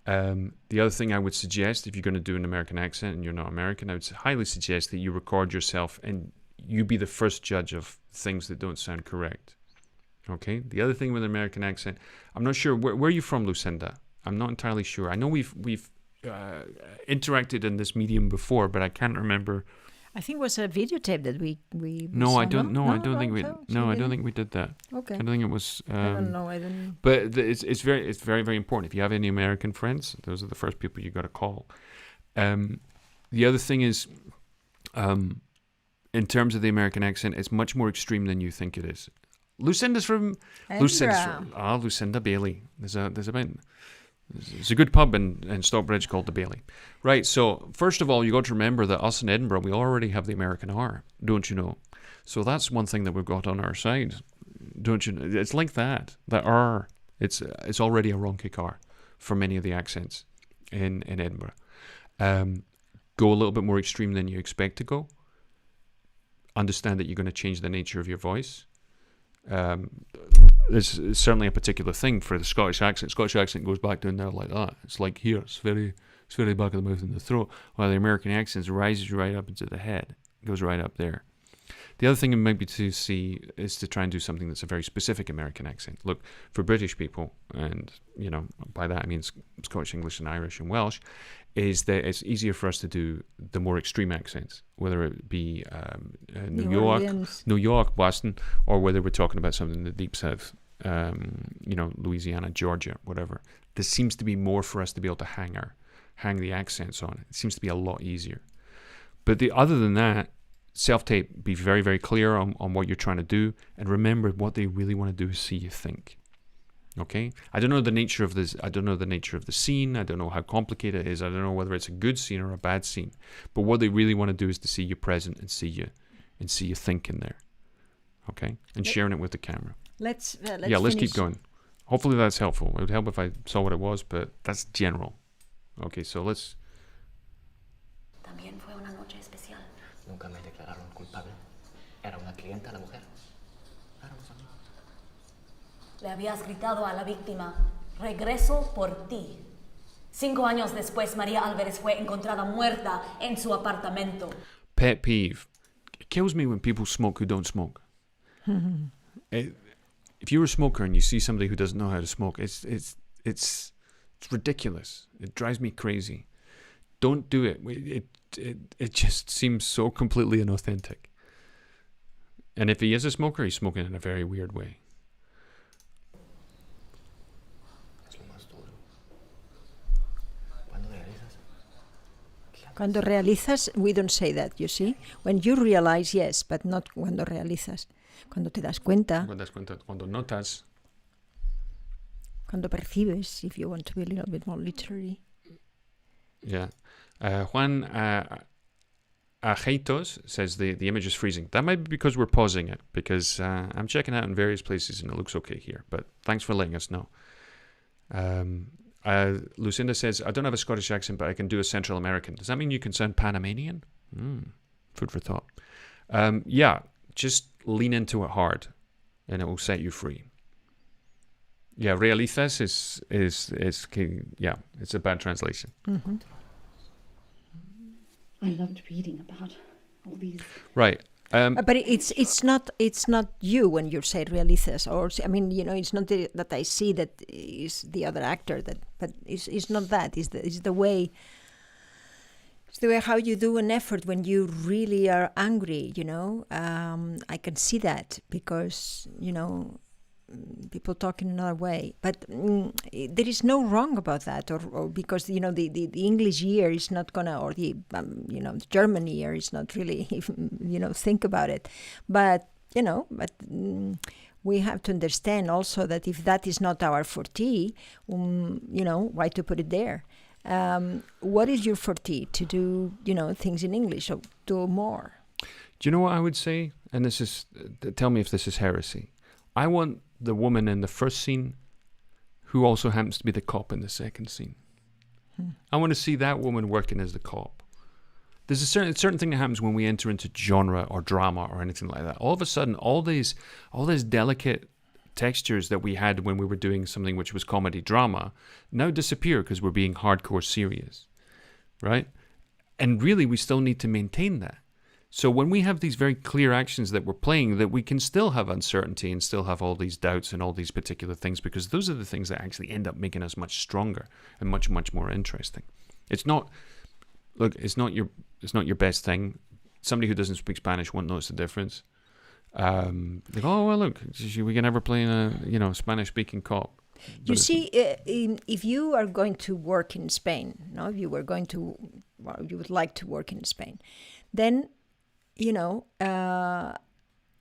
The other thing I would suggest, if you're going to do an American accent and you're not American, I would highly suggest that you record yourself and you be the first judge of things that don't sound correct. Okay? The other thing with an American accent, I'm not sure, where are you from, Lucinda? I'm not entirely sure. I know we've interacted in this medium before, but I can't remember. I think it was a videotape that we No, saw, I don't. No, I don't think we. so No, I maybe- don't think we did that. Okay. I don't think it was. I don't know. I don't. But it's very very important. If you have any American friends, those are the first people you got to call. The other thing is, in terms of the American accent, it's much more extreme than you think it is. Lucinda Bailey. There's a good pub in Stockbridge called the Bailey. Right, so first of all, you got to remember that us in Edinburgh, we already have the American R, don't you know? So that's one thing that we've got on our side, don't you know? It's like that R, it's already a ronky R for many of the accents in Edinburgh. Go a little bit more extreme than you expect to go. Understand that you're going to change the nature of your voice. There's certainly a particular thing for the Scottish accent. Scottish accent goes back down there like that. It's like here. It's very back of the mouth and the throat. While the American accent rises right up into the head. It goes right up there. The other thing it might be to see is to try and do something that's a very specific American accent. Look, for British people, and you know by that I mean Scottish, English, and Irish and Welsh, is that it's easier for us to do the more extreme accents, whether it be New York, Boston, or whether we're talking about something in the deep south, Louisiana, Georgia, whatever. There seems to be more for us to be able to hang the accents on. It seems to be a lot easier. But other than that, self-tape, be very, very clear on what you're trying to do, and remember what they really want to do is see you think. Okay? I don't know the nature of this. I don't know the nature of the scene. I don't know how complicated it is. I don't know whether it's a good scene or a bad scene. But what they really want to do is to see you present and see you thinking there. Okay? And sharing it with the camera. Let's keep going. Hopefully that's helpful. It would help if I saw what it was, but that's general. Okay, so let's... También fue una noche especial. Nunca me declararon culpable. Era una clienta la mujer. Le habías gritado a la víctima, regreso por ti. 5 años después, María Álvarez fue encontrada muerta en su apartamento. Pet peeve. It kills me when people smoke who don't smoke. If you're a smoker and you see somebody who doesn't know how to smoke, it's ridiculous. It drives me crazy. Don't do it. It just seems so completely inauthentic. And if he is a smoker, he's smoking in a very weird way. Cuando realizas, we don't say that, you see. When you realize, yes, but not cuando realizas. Cuando te das cuenta. Cuando notas. Cuando percibes, if you want to be a little bit more literary. Yeah. Juan Ajeitos says the image is freezing. That might be because we're pausing it, because I'm checking out in various places and it looks okay here. But thanks for letting us know. Lucinda says, I don't have a Scottish accent, but I can do a Central American. Does that mean you can sound Panamanian? Food for thought. Yeah, just lean into it hard and it will set you free. Yeah, realizas is it's a bad translation. Mm-hmm. I loved reading about all these. Right. But it's not you when you say realizas, or I mean, it's not that I see that is the other actor but it's not that. It's the way. It's the way how you do an effort when you really are angry. I can see that because people talk in another way, but there is no wrong about that, or because the English ear is not gonna, or the the German ear is not really think about it, but we have to understand also that if that is not our forte, why to put it there? What is your forte? To do things in English, or do more? Do you know what I would say? And this is, tell me if this is heresy. I want the woman in the first scene who also happens to be the cop in the second scene. I want to see that woman working as the cop. There's a certain thing that happens when we enter into genre or drama or anything like that. All of a sudden, all these delicate textures that we had when we were doing something which was comedy drama now disappear because we're being hardcore serious, right? And really, we still need to maintain that. So when we have these very clear actions that we're playing, that we can still have uncertainty and still have all these doubts and all these particular things, because those are the things that actually end up making us much stronger and much, much more interesting. It's not your best thing. Somebody who doesn't speak Spanish won't notice the difference. They go, oh, well, look, we can never play in a Spanish-speaking cop. You see, if you are going to work in Spain, if you were going to, you would like to work in Spain, then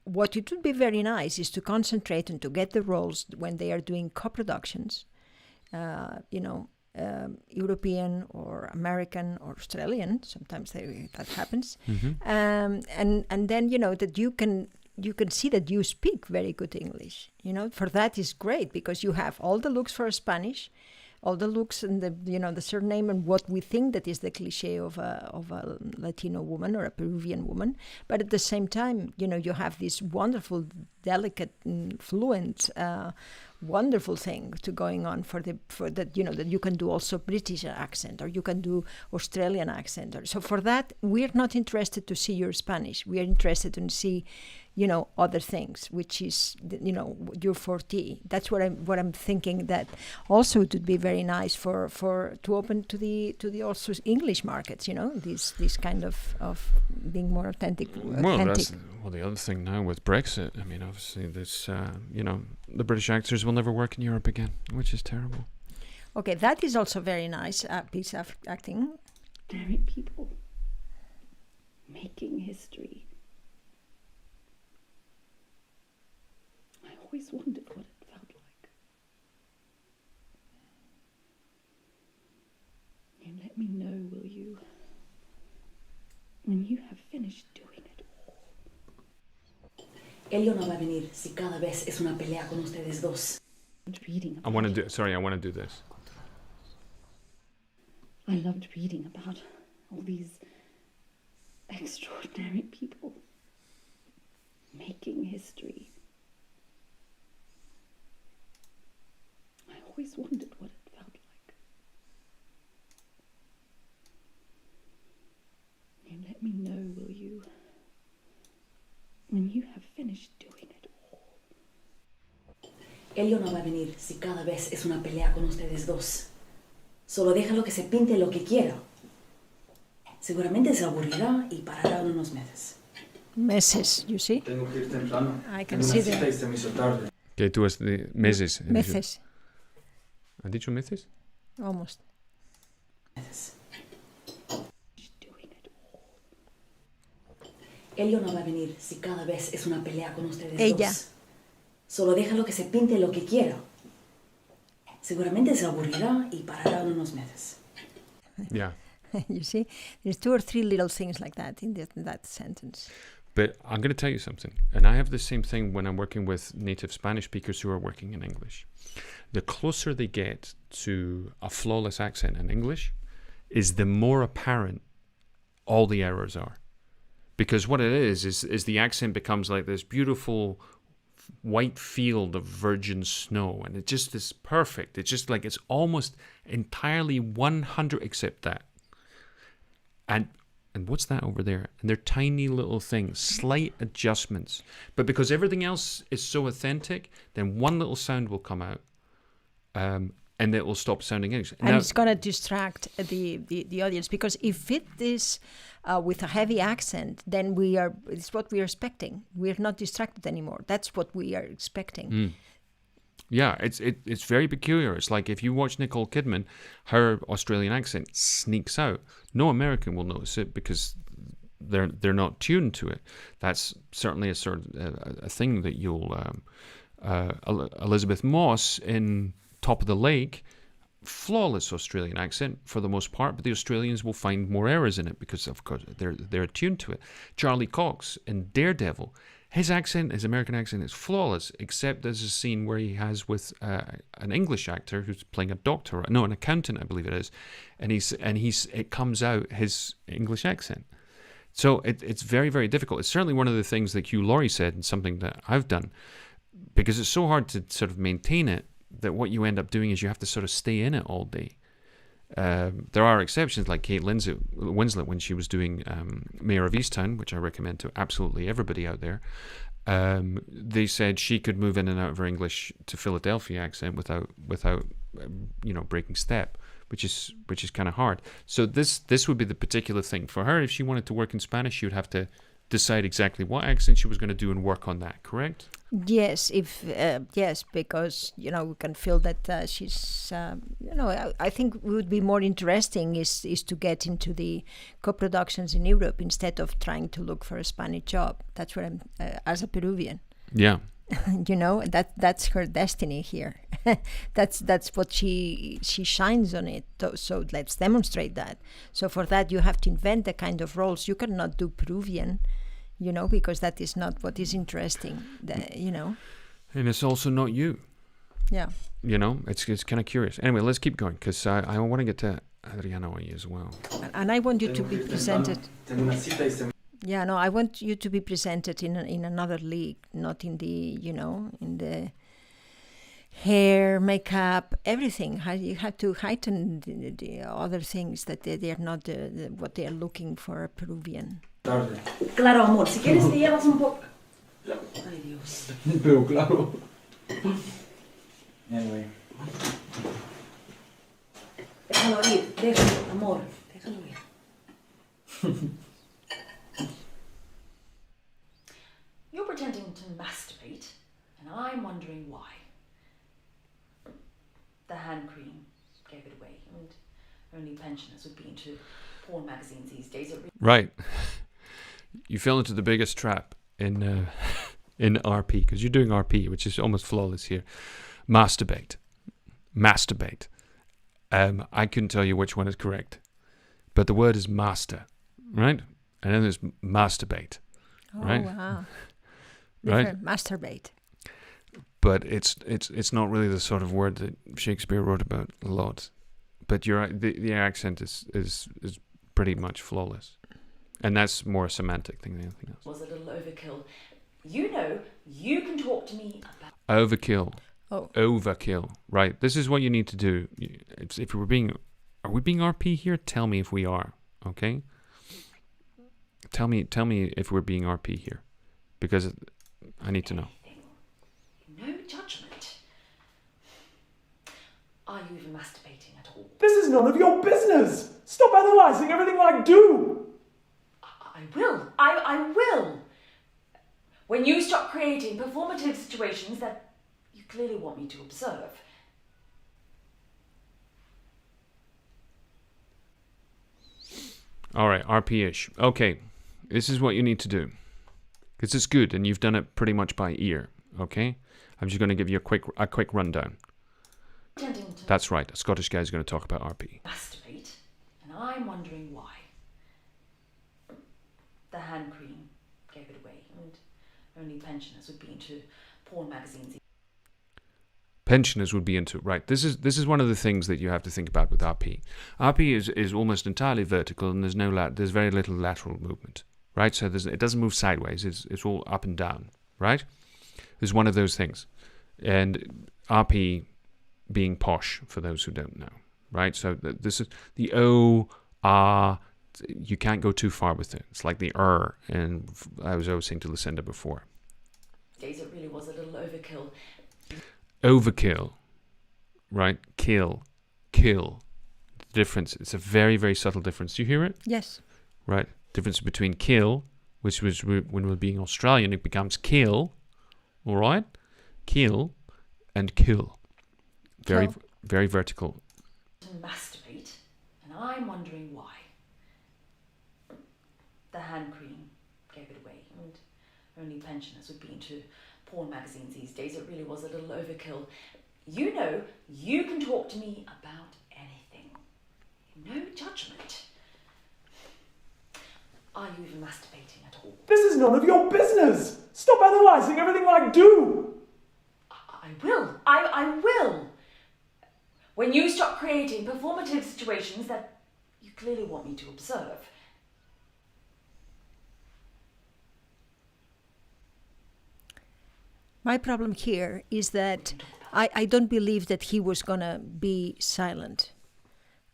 what it would be very nice is to concentrate and to get the roles when they are doing co-productions, European or American or Australian. Sometimes that happens, and then that you can see that you speak very good English. For that is great because you have all the looks for Spanish, all the looks and the surname and what we think that is the cliche of a Latino woman or a Peruvian woman, but at the same time, you have this wonderful, delicate, fluent, wonderful thing to going on for that that you can do also British accent or you can do Australian accent. So for that, we're not interested to see your Spanish. We are interested in see other things, which is your forte. That's what I'm thinking. That also it would be very nice for to open to the also English markets. These kind of being more authentic. Well, the other thing now with Brexit. I mean, obviously, this the British actors will never work in Europe again, which is terrible. Okay, that is also very nice piece of acting. Ordinary people making history. I always wondered what it felt like. You let me know, will you? When you have finished doing it all. Elio no va a venir si cada vez es una pelea con ustedes dos. I want to do this. I loved reading about all these extraordinary people making history. I always wondered what it felt like. You let me know, will you? When you have finished doing it all. Elio no va a venir si cada vez es una pelea con ustedes dos. Solo déjalo que se pinte lo que quiera. Seguramente se aburrirá y parará en unos meses. Meses, you see? Tengo que ir temprano. I can see that. Se me hizo tarde. Que tú has de meses. Meses. ¿Han dicho meses? Almost. Doing it all. Elio no va a venir si cada vez es una pelea con ustedes Ella. dos. Solo déjalo que se pinte lo que quiera. Seguramente se aburrirá y parará en unos meses. Yeah. You see? There's 2 or 3 little things like that in that sentence. But I'm going to tell you something, and I have the same thing when I'm working with native Spanish speakers who are working in English. The closer they get to a flawless accent in English is the more apparent all the errors are. Because what it is the accent becomes like this beautiful white field of virgin snow, and it just is perfect. It's just like it's almost entirely 100 except that. And And what's that over there? And they're tiny little things, slight adjustments. But because everything else is so authentic, then one little sound will come out, and it will stop sounding English. And it's going to distract the audience, because if it is with a heavy accent, then it's what we are expecting. We're not distracted anymore. That's what we are expecting. Yeah, it's very peculiar. It's like if you watch Nicole Kidman, her Australian accent sneaks out. No American will notice it because they're not tuned to it. That's certainly a sort of a thing that you'll Elizabeth Moss in Top of the Lake, flawless Australian accent for the most part, but the Australians will find more errors in it because of course they're attuned to it. Charlie Cox in Daredevil, his American accent is flawless, except there's a scene where he has with an English actor who's playing an accountant, I believe it is, and it comes out his English accent. So it's very, very difficult. It's certainly one of the things that Hugh Laurie said, and something that I've done, because it's so hard to sort of maintain it, that what you end up doing is you have to sort of stay in it all day. There are exceptions like Kate Winslet when she was doing Mayor of Easttown, which I recommend to absolutely everybody out there. They said she could move in and out of her English to Philadelphia accent without breaking step, which is kind of hard. So this would be the particular thing for her. If she wanted to work in Spanish, she would have to decide exactly what accent she was going to do and work on that. Correct? Yes, because we can feel that she's. I think would be more interesting is to get into the co-productions in Europe instead of trying to look for a Spanish job. That's where I'm as a Peruvian. Yeah. That's her destiny here. that's what she shines on it. So let's demonstrate that. So for that you have to invent the kind of roles. You cannot do Peruvian, because that is not what is interesting. And it's also not you. Yeah. It's kind of curious. Anyway, let's keep going because I want to get to Adriana Oye as well. And I want you to be presented. Yeah, no, I want you to be presented in another league, not in the in the hair, makeup, everything. You have to heighten the other things that they are not what they are looking for a Peruvian. Claro, amor, si quieres te llevas un poco. Ay, Dios. Pero claro. Anyway. Déjalo ir, déjalo, amor, déjalo ir. You're pretending to masturbate, and I'm wondering why. The hand cream gave it away, and only pensioners would be into porn magazines these days. Right. You fell into the biggest trap in RP, because you're doing RP, which is almost flawless here. Masturbate. I couldn't tell you which one is correct, but the word is master, right? And then there's masturbate, right? Oh, wow. Right? Masturbate. But it's not really the sort of word that Shakespeare wrote about a lot. But you're right, the accent is pretty much flawless. And that's more a semantic thing than anything else. Was a little overkill. You can talk to me about Overkill. Oh. Overkill. Right. This is what you need to do. Are we being RP here? Tell me if we are. Okay. Tell me if we're being RP here, because I need to know. no judgment. Are you even masturbating at all? This is none of your business. Stop analysing everything I do. I will. When you stop creating performative situations that you clearly want me to observe. All right, RP-ish. Okay, this is what you need to do, because it's good, and you've done it pretty much by ear. Okay, I'm just going to give you a quick rundown. That's right. A Scottish guy is going to talk about RP. Masturbate, and I'm wondering why. The hand cream gave it away, and only pensioners would be into porn magazines. Pensioners would be into, right. This is one of the things that you have to think about with RP. RP is almost entirely vertical, and there's very little lateral movement, right? So it doesn't move sideways. It's all up and down, right? It's one of those things, and RP being posh for those who don't know, right? So this is the O, R, you can't go too far with it. It's like the and I was always saying to Lucinda before. Days it really was a little overkill. Overkill, right? Kill. The difference. It's a very, very subtle difference. Do you hear it? Yes. Right. Difference between kill, which was when we're being Australian, it becomes kill. All right. Kill and kill. Very, very vertical. To masturbate, and I'm wondering why. The hand cream gave it away, and only pensioners would be into porn magazines these days. It really was a little overkill. You know, you can talk to me about anything. No judgment. Are you even masturbating at all? This is none of your business. Stop analysing everything I do. I will. I will. When you stop creating performative situations that you clearly want me to observe. My problem here is that I don't believe that he was gonna be silent.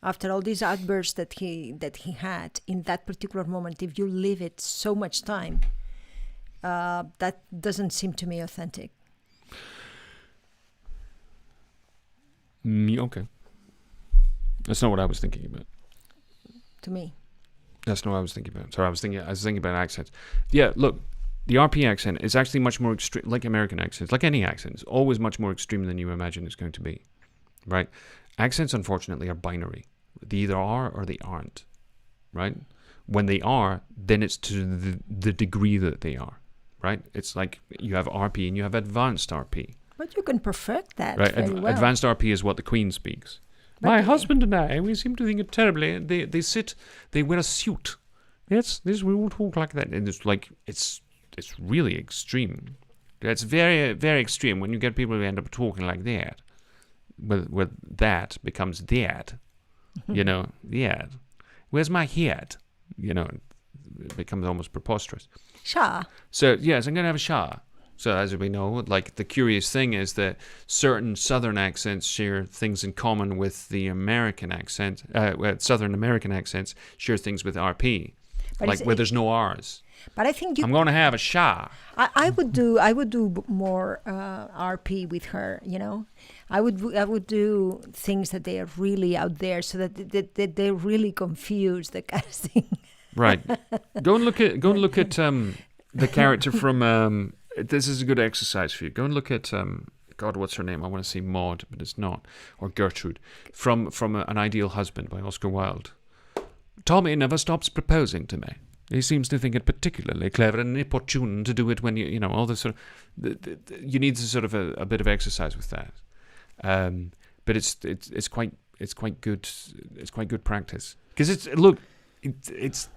After all these outbursts that he had in that particular moment, if you leave it so much time, that doesn't seem to me authentic. Okay. That's not what I was thinking about. To me. That's not what I was thinking about. Sorry, I was thinking about accents. Yeah, look, the RP accent is actually much more extreme, like American accents, like any accent. It's always much more extreme than you imagine it's going to be, right? Accents, unfortunately, are binary. They either are or they aren't, right? When they are, then it's to the degree that they are, right? It's like you have RP and you have advanced RP. But you can perfect that right? very well. Advanced RP is what the Queen speaks. But My husband and I, we seem to think it terribly. They wear a suit. Yes, we all talk like that. And it's like, it's really extreme. It's very, very extreme when you get people who end up talking like that. Where that becomes that. You know, yeah. Where's my head? You know, it becomes almost preposterous. Shah. So, yes, I'm going to have a Shah. So, as we know, like, the curious thing is that certain Southern accents share things in common with the American accent. Southern American accents share things with RP, but like where there's no R's. But I think I'm going to have a Shah. I would do more RP with her. You know, I would do things that they are really out there, so that they really confuse the casting. Right. Go and look at the character from. This is a good exercise for you. Go and look at God, what's her name? I want to say Maud, but it's not, or Gertrude, from An Ideal Husband by Oscar Wilde. Tommy never stops proposing to me. He seems to think it particularly clever and opportune to do it when you know all this sort of. You need sort of a bit of exercise with that, but it's quite good. It's quite good practice because it's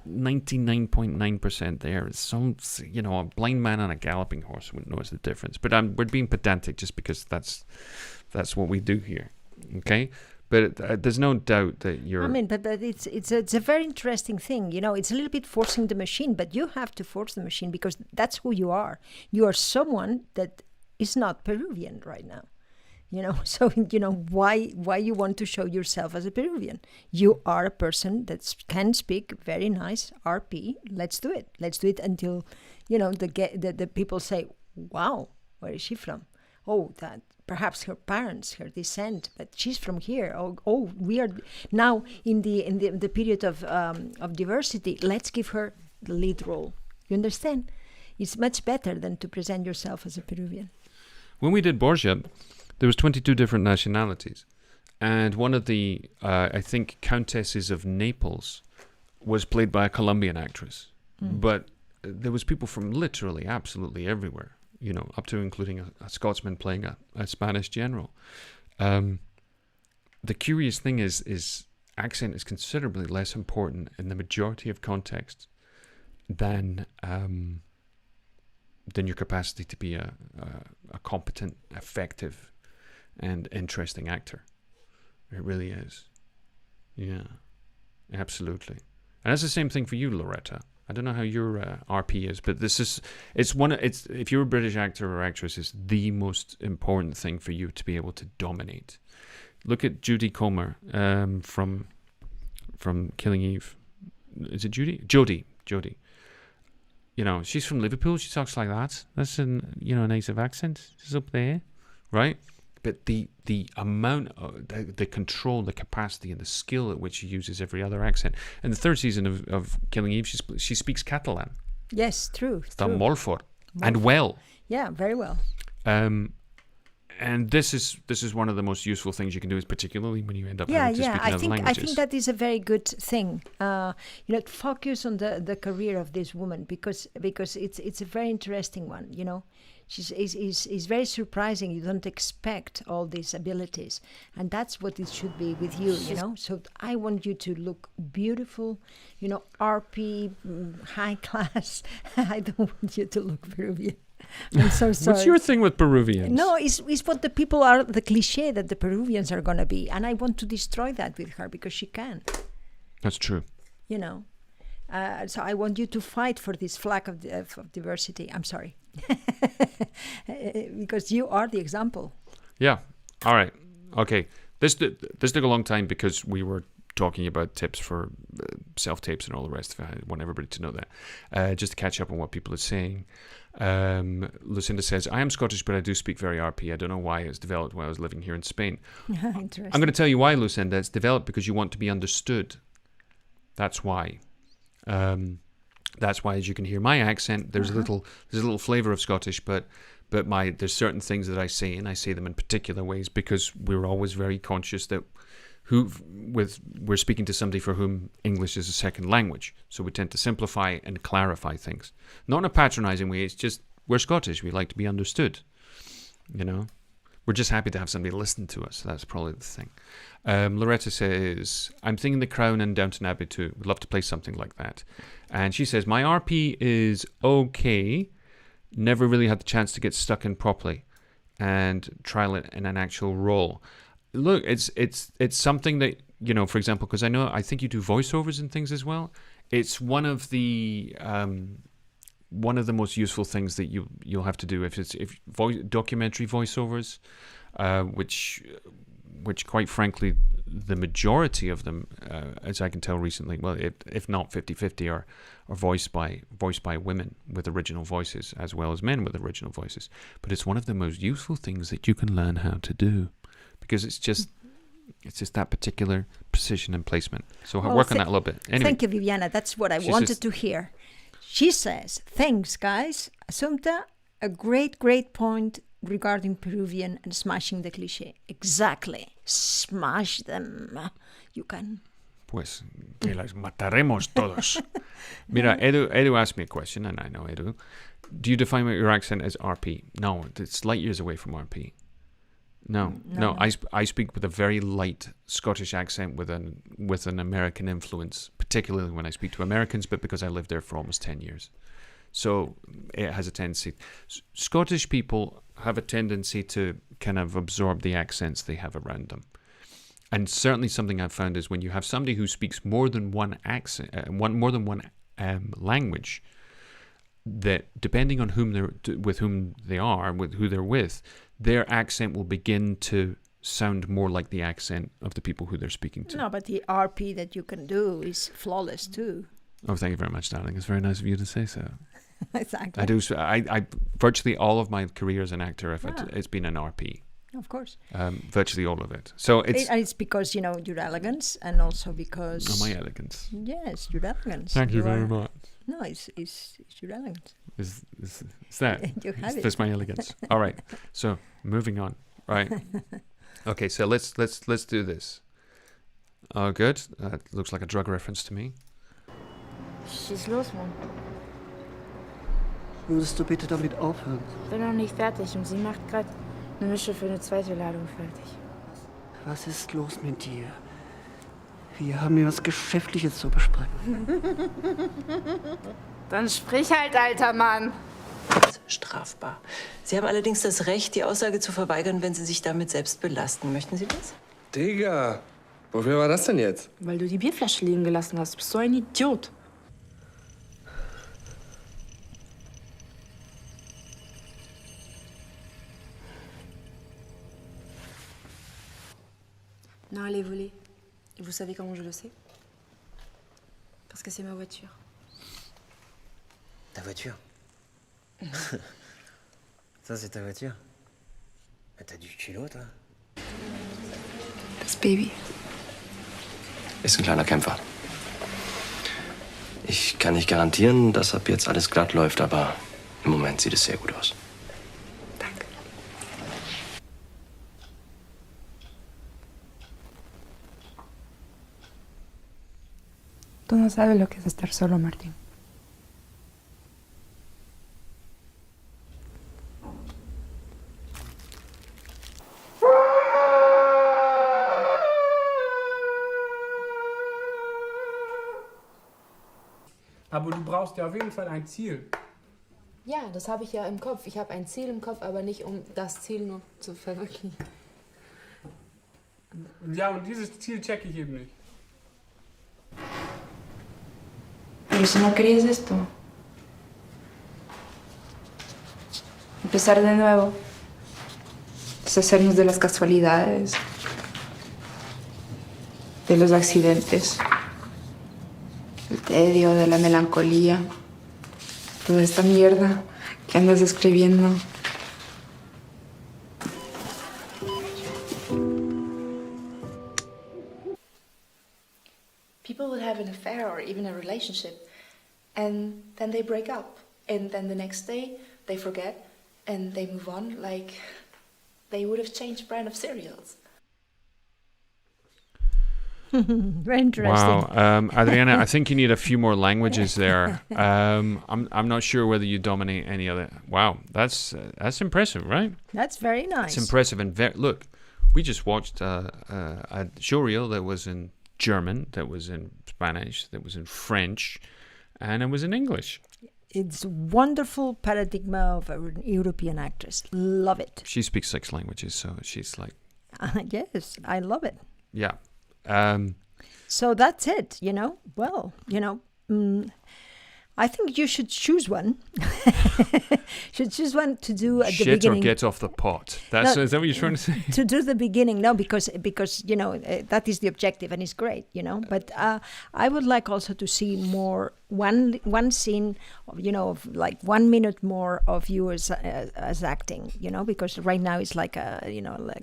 99.9% there. It's some, you know, a blind man on a galloping horse wouldn't notice the difference. But we're being pedantic just because that's what we do here. Okay. But there's no doubt that you're. I mean, but it's a very interesting thing. You know, it's a little bit forcing the machine, but you have to force the machine because that's who you are. You are someone that is not Peruvian right now. You know, so you know why you want to show yourself as a Peruvian. You are a person that can speak very nice RP. Let's do it. Let's do it until, you know, the people say, "Wow, where is she from?" Oh, that. Perhaps her parents, her descent, but she's from here. Oh, we are now in the period of diversity. Let's give her the lead role. You understand? It's much better than to present yourself as a Peruvian. When we did Borgia, there was 22 different nationalities, and one of the I think Countesses of Naples was played by a Colombian actress, but there was people from literally absolutely everywhere. You know, up to including a Scotsman playing a Spanish general. The curious thing is accent is considerably less important in the majority of contexts than your capacity to be a competent, effective, and interesting actor. It really is. Yeah, absolutely. And that's the same thing for you, Loretta. I don't know how your RP is, but it's if you're a British actor or actress, it's the most important thing for you to be able to dominate. Look at Judy Comer from Killing Eve. is it Judy? Jodie. You know, she's from Liverpool. She talks like that. That's a native accent. She's up there, right? But the amount of the control, the capacity, and the skill at which she uses every other accent. In the third season of Killing Eve, she speaks Catalan. Yes, true. Està molt fort. And well. Yeah, very well. And this is one of the most useful things you can do, is particularly when you end up having to speak in other languages. I think that is a very good thing. Focus on the career of this woman because it's a very interesting one. You know, is very surprising. You don't expect all these abilities, and that's what it should be with you. You know, so I want you to look beautiful. You know, RP, high class. I don't want you to look Peruvian. I'm so sorry. What's your thing with Peruvians? No, it's what the people are, the cliche that the Peruvians are going to be. And I want to destroy that with her because she can. That's true. You know. So I want you to fight for this flag of diversity. I'm sorry. Because you are the example. Yeah. All right. Okay. This took a long time because we were talking about tips for self-tapes and all the rest of it. I want everybody to know that. Just to catch up on what people are saying. Lucinda says, I am Scottish, but I do speak very RP. I don't know why it's developed while I was living here in Spain. Interesting. I'm going to tell you why, Lucinda. It's developed because you want to be understood. That's why. That's why, as you can hear my accent, there's a little flavour of Scottish, but there's certain things that I say, and I say them in particular ways because we're always very conscious that we're speaking to somebody for whom English is a second language. So we tend to simplify and clarify things. Not in a patronising way, it's just we're Scottish, we like to be understood. You know? We're just happy to have somebody listen to us. That's probably the thing. Loretta says, I'm thinking The Crown and Downton Abbey too. Would love to play something like that. And she says, my RP is okay. Never really had the chance to get stuck in properly and trial it in an actual role. Look, it's something that, you know, for example, because I think you do voiceovers and things as well. It's one of the most useful things that you'll have to do if documentary voiceovers, which quite frankly the majority of them, as I can tell recently, well, if not 50-50, are voiced by women with original voices as well as men with original voices. But it's one of the most useful things that you can learn how to do. Because it's just that particular precision and placement. So I'll work on that a little bit. Anyway, thank you, Viviana. That's what I wanted to hear. She says, thanks, guys. Assumpta, a great point regarding Peruvian and smashing the cliché. Exactly. Smash them. You can. Pues que las mataremos todos. Mira, Edu asked me a question, and I know Edu. Do you define your accent as RP? No, it's light years away from RP. No. I speak with a very light Scottish accent with an American influence, particularly when I speak to Americans, but because I lived there for almost 10 years. So it has a tendency. Scottish people have a tendency to kind of absorb the accents they have around them. And certainly something I've found is when you have somebody who speaks more than one accent, more than one language, that depending on who they're with, their accent will begin to sound more like the accent of the people who they're speaking to. No, but the RP that you can do is flawless too. Oh, thank you very much, darling. It's very nice of you to say so. Exactly. I do. I virtually all of my career as an actor, it's been an RP. Of course. Virtually all of it. So it's because, you know, your elegance, and also because... Oh, my elegance. Yes, your elegance. Thank you very much. No, it's your elegance. Is that? You have That's my elegance. All right. So moving on. Right. Okay. So let's do this. Oh, good. Looks like a drug reference to me. Schieß los, Mann. Würdest du bitte damit aufhören? Bin noch nicht fertig und sie macht gerade eine Mische für eine zweite Ladung fertig. Was ist los mit dir? Wir haben hier was Geschäftliches zu besprechen. Dann sprich halt, alter Mann. Strafbar. Sie haben allerdings das Recht, die Aussage zu verweigern, wenn Sie sich damit selbst belasten. Möchten Sie das? Digga, wofür war das denn jetzt? Weil du die Bierflasche liegen gelassen hast. Du bist so ein Idiot. Non, allez voler. Et vous savez comment je le sais? Parce que c'est ma voiture. Ta voiture? Ça, c'est ta voiture? T'as du culot, toi? Das Baby. Ist ein kleiner Kämpfer. Ich kann nicht garantieren, dass ab jetzt alles glatt läuft, aber im Moment sieht es sehr gut aus. Danke. Tú no sabes lo que es estar solo, Martín. Aber du brauchst ja auf jeden Fall ein Ziel. Ja, das habe ich ja im Kopf. Ich habe ein Ziel im Kopf, aber nicht, um das Ziel nur zu verwirklichen. Ja, und dieses Ziel checke ich eben nicht. Pero si no querías esto. Empezar de nuevo. Deshacernos de las casualidades. De los accidentes. El tedio, de la melancolía. Toda esta mierda que andas escribiendo. People would have an affair or even a relationship, and then they break up, and then the next day they forget and they move on like they would have changed brand of cereals. Very interesting. Wow, Adriana, I think you need a few more languages there. I'm not sure whether you dominate any other. Wow, that's impressive, right? That's very nice. It's impressive, and look, we just watched a showreel that was in German, that was in Spanish, that was in French, and it was in English. It's wonderful paradigm of an European actress. Love it. She speaks 6 languages, so she's like, yes, I love it. yeah. So that's it, Well, I think you should choose one. Should choose one to do at the beginning. Shit or get off the pot. Is that what you're trying to say? To do the beginning, no, because that is the objective, and it's great, But I would like also to see more one scene, of like 1 minute more of you as acting, because right now it's like a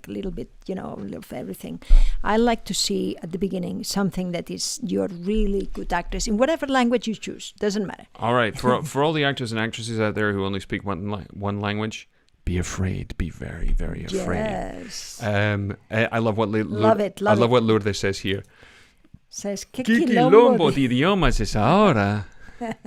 little bit, of everything. I like to see at the beginning something that is you're really good actress in whatever language you choose. Doesn't matter. All right, for all the actors and actresses out there who only speak one language, be afraid. Be very, very afraid. Yes. I love what love what Lourdes says here. Says ¿Qué quilombo de idiomas es ahora?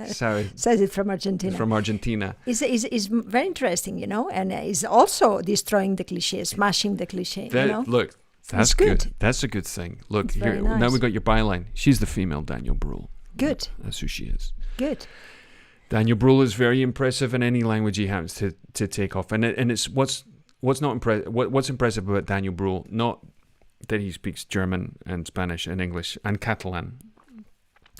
Says it from Argentina. From Argentina. Is very interesting, and is also destroying the cliché, smashing the cliché. Look, that's good. That's a good thing. Look, here nice. Now we got your byline. She's the female Daniel Bruhl. Good. That's who she is. Good. Daniel Bruhl is very impressive in any language he happens to take off, and it's what's impressive about Daniel Bruhl, not that he speaks German and Spanish and English and Catalan.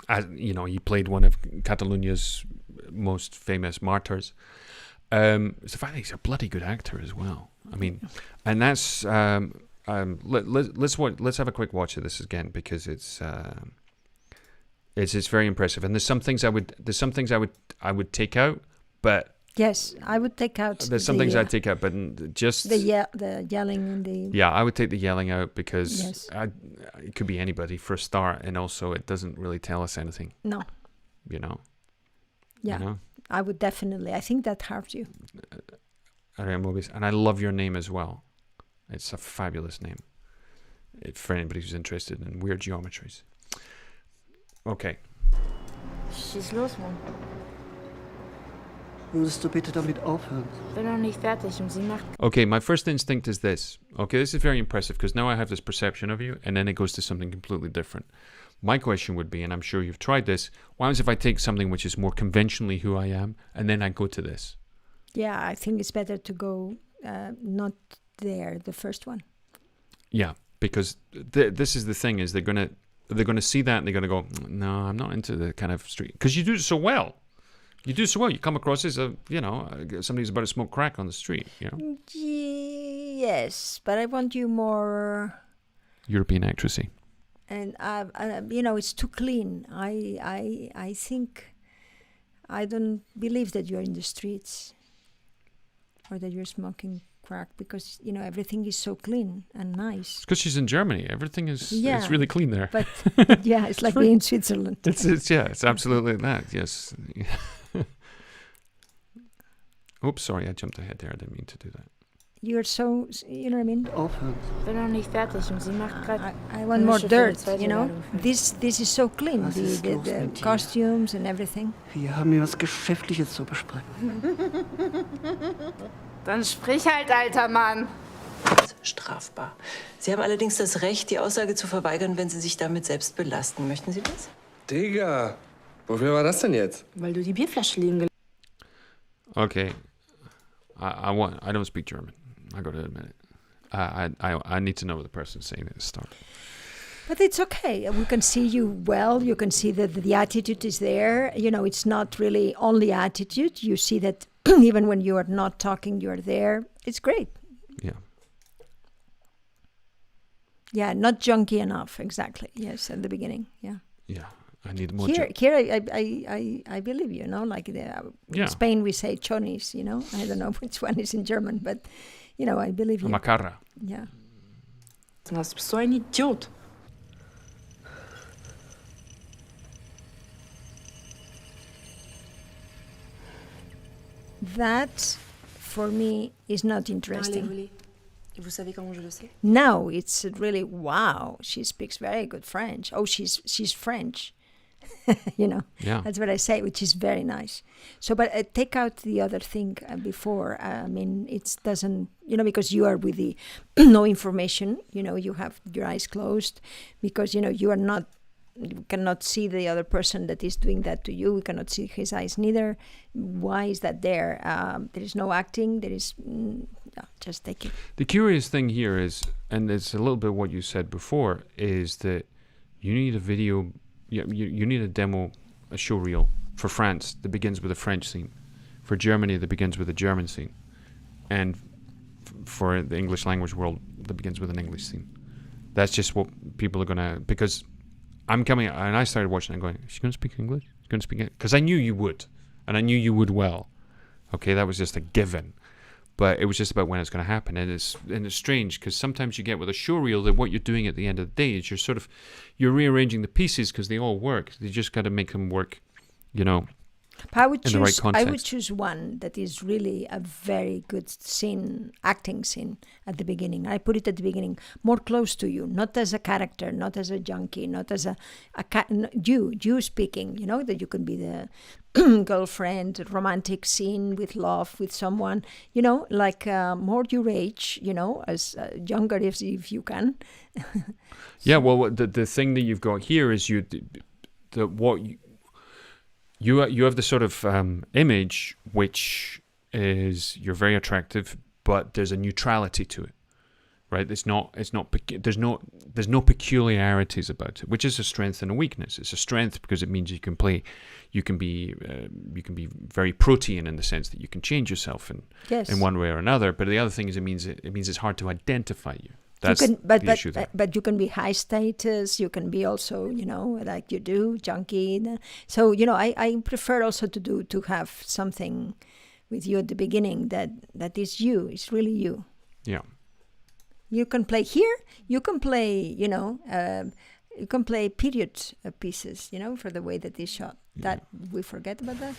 He played one of Catalonia's most famous martyrs. It's the fact that he's a bloody good actor as well. I mean, and that's let's have a quick watch of this again, because it's very impressive. And there's some things I would take out, but yes, I would take out. There's some things I'd take out, but just the yelling and the. Yeah, I would take the yelling out, because yes. It could be anybody for a start, and also it doesn't really tell us anything. No. Yeah. I would definitely. I think that hurts you. And I love your name as well. It's a fabulous name. For anybody who's interested in weird geometries. Okay. Schieß los, Mann. Würdest du bitte damit aufhören? Ich bin noch nicht fertig und sie macht... Okay, my first instinct is this. Okay, this is very impressive, because now I have this perception of you, and then it goes to something completely different. My question would be, and I'm sure you've tried this, what happens if I take something which is more conventionally who I am, and then I go to this? Yeah, I think it's better to go not there, the first one. Yeah, because this is the thing, is they're gonna see that and they're gonna go, no, I'm not into the kind of street, because you do so well. You do so well. You come across as somebody who's about to smoke crack on the street. Yes, but I want you more European actressy. And it's too clean. I think I don't believe that you're in the streets or that you're smoking crack because everything is so clean and nice. It's because she's in Germany. Everything is it's really clean there. But yeah, it's like being in Switzerland. It's absolutely that. Yes. Oops, sorry, I jumped ahead there. I didn't mean to do that. You're so, you know what I mean? Ich bin noch nicht fertig und sie macht gerade. I want more dirt, This is so clean, the costumes and everything. Wir haben hier was Geschäftliches zu besprechen. Dann sprich halt, alter Mann. Strafbar. Sie haben allerdings das Recht, die Aussage zu verweigern, wenn Sie sich damit selbst belasten. Möchten Sie das? Digga, wofür war das denn jetzt? Weil du die Bierflasche liegen gelassen hast. Okay. I don't speak German. I got to admit it. I need to know what the person's saying at the start. But it's okay. We can see you well. You can see that the attitude is there. It's not really only attitude. You see that even when you are not talking, you're there. It's great. Yeah. Yeah, not junky enough. Exactly. Yes, at the beginning. Yeah. Yeah. I need more. Here, I believe you. Like in Spain, we say chonis. I don't know which one is in German, but I believe you. Macarra. Yeah. Du bist so ein Idiot. That, for me, is not interesting. Allez, vous savez comment je le sais? Now it's really wow. She speaks very good French. Oh, she's French. Yeah. That's what I say, which is very nice. So, but take out the other thing before. It doesn't, because you are with the no information. You have your eyes closed because you cannot see the other person that is doing that to you. We cannot see his eyes neither. Why is that there? There is no acting. There is just take it. The curious thing here is, and it's a little bit what you said before, is that you need a video. You need a demo, a show reel for France that begins with a French scene, for Germany that begins with a German scene, and for the English language world that begins with an English scene. That's just what people are gonna, because I'm coming and I started watching and going, is she gonna speak English? She's gonna speak English? Because I knew you would, and I knew you would well. Okay, that was just a given. But it was just about when it's going to happen, and it's strange because sometimes you get with a show reel that what you're doing at the end of the day is you're rearranging the pieces because they all work. You just got to make them work, in the right context. I would choose one that is really a very good scene, acting scene at the beginning. I put it at the beginning, more close to you, not as a character, not as a junkie, not as you speaking. That you can be the girlfriend, romantic scene with love with someone. Like more your age. As younger if you can. Yeah. Well, the thing that you've got here is you have the sort of image which is you're very attractive, but there's a neutrality to it, right? There's no peculiarities about it, which is a strength and a weakness. It's a strength because it means you can be very protean in the sense that you can change yourself in one way or another. But the other thing is it means it's hard to identify you. That's the issue there. But you can be high status. You can be also, like you do, junkie. So, I prefer also to have something with you at the beginning that is you. It's really you. Yeah. You can play here. You can play, you can play period pieces, for the way that is shot. That we forget about that.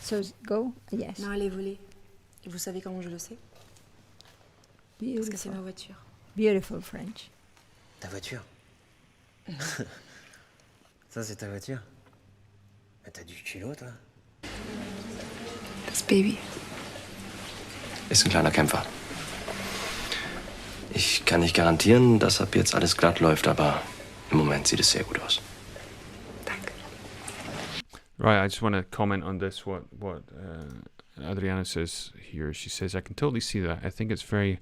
So go. Yes. Non, allez voler. Et vous savez comment je le sais? Parce que c'est ma voiture. Beautiful French. Ta voiture? Ça, c'est ta voiture? Mais t'as du culot, toi? Das Baby. Ist ein kleiner Kämpfer. Ich kann nicht garantieren, dass ab jetzt alles glatt läuft, aber im Moment sieht es sehr gut aus. Danke. Right, I just want to comment on this, what Adriana says here. She says, I can totally see that. I think it's very...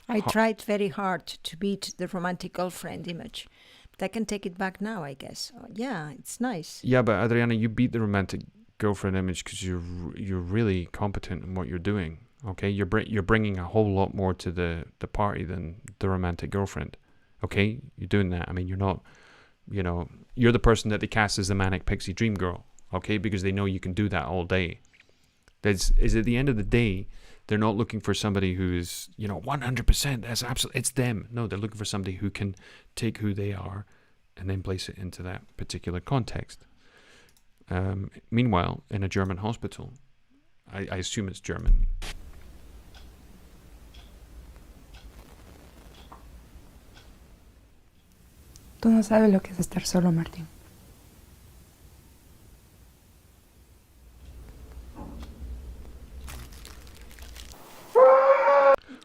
I tried very hard to beat the romantic girlfriend image, but I can take it back now, I guess. Yeah, it's nice. Yeah, but Adriana, you beat the romantic girlfriend image because you're really competent in what you're doing. Okay, you're bringing a whole lot more to the party than the romantic girlfriend. Okay, you're doing that. I mean, you're not you know, you're the person that they cast as the manic pixie dream girl, okay? Because they know you can do that all day. Is at the end of the day, they're not looking for somebody who is, you know, 100%. That's absolutely, it's them. No, they're looking for somebody who can take who they are and then place it into that particular context. Meanwhile, in a German hospital, I assume it's German. Tú no sabes lo que es estar solo, Martín.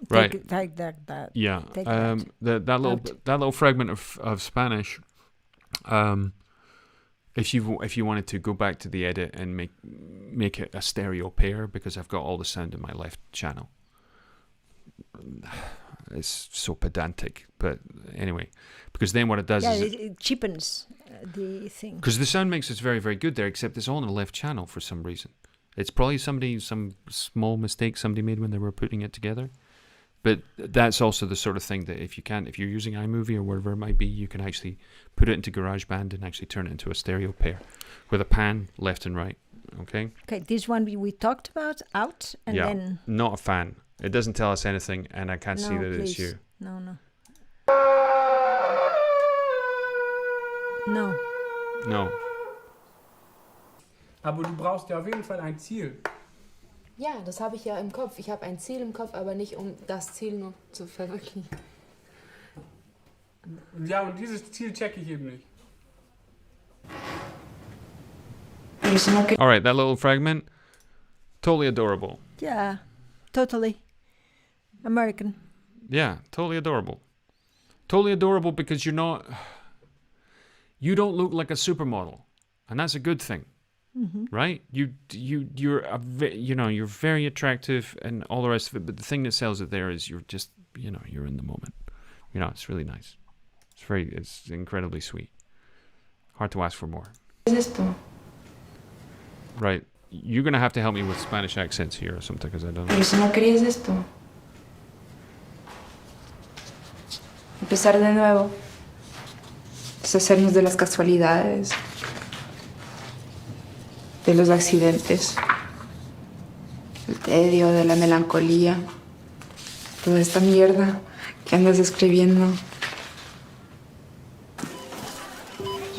Right. Take that. Yeah. Take that little fragment of Spanish. If you wanted to go back to the edit and make it a stereo pair, because I've got all the sound in my left channel. It's so pedantic, but anyway, because then what it does is it cheapens the thing. Because the sound mix is very, very good there, except it's all in the left channel for some reason. It's probably some small mistake somebody made when they were putting it together. But that's also the sort of thing that if you're using iMovie or whatever it might be, you can actually put it into GarageBand and actually turn it into a stereo pair with a pan left and right. Okay. Okay, this one we talked about out and then. Not a fan. It doesn't tell us anything, and I can't see that please. it's you. No. Aber du brauchst ja auf jeden Fall ein Ziel. Ja, das habe ich ja im Kopf. Ich habe ein Ziel im Kopf, aber nicht um das Ziel nur zu verwirklichen. Ja, und dieses Ziel checke ich eben nicht. All right, that little fragment, totally adorable. Yeah, totally. American. Yeah, totally adorable. Totally adorable because you don't look like a supermodel, and that's a good thing. Mm-hmm. Right? You're very attractive and all the rest of it, but the thing that sells it there is you're just, you're in the moment. It's really nice. It's incredibly sweet. Hard to ask for more. Right. You're going to have to help me with Spanish accents here or something, because I don't know. Pero si no querías esto. Empezar de nuevo. Deshacernos de las casualidades. De los accidentes. Del tedio, de la melancolía. Toda esta mierda que andas escribiendo.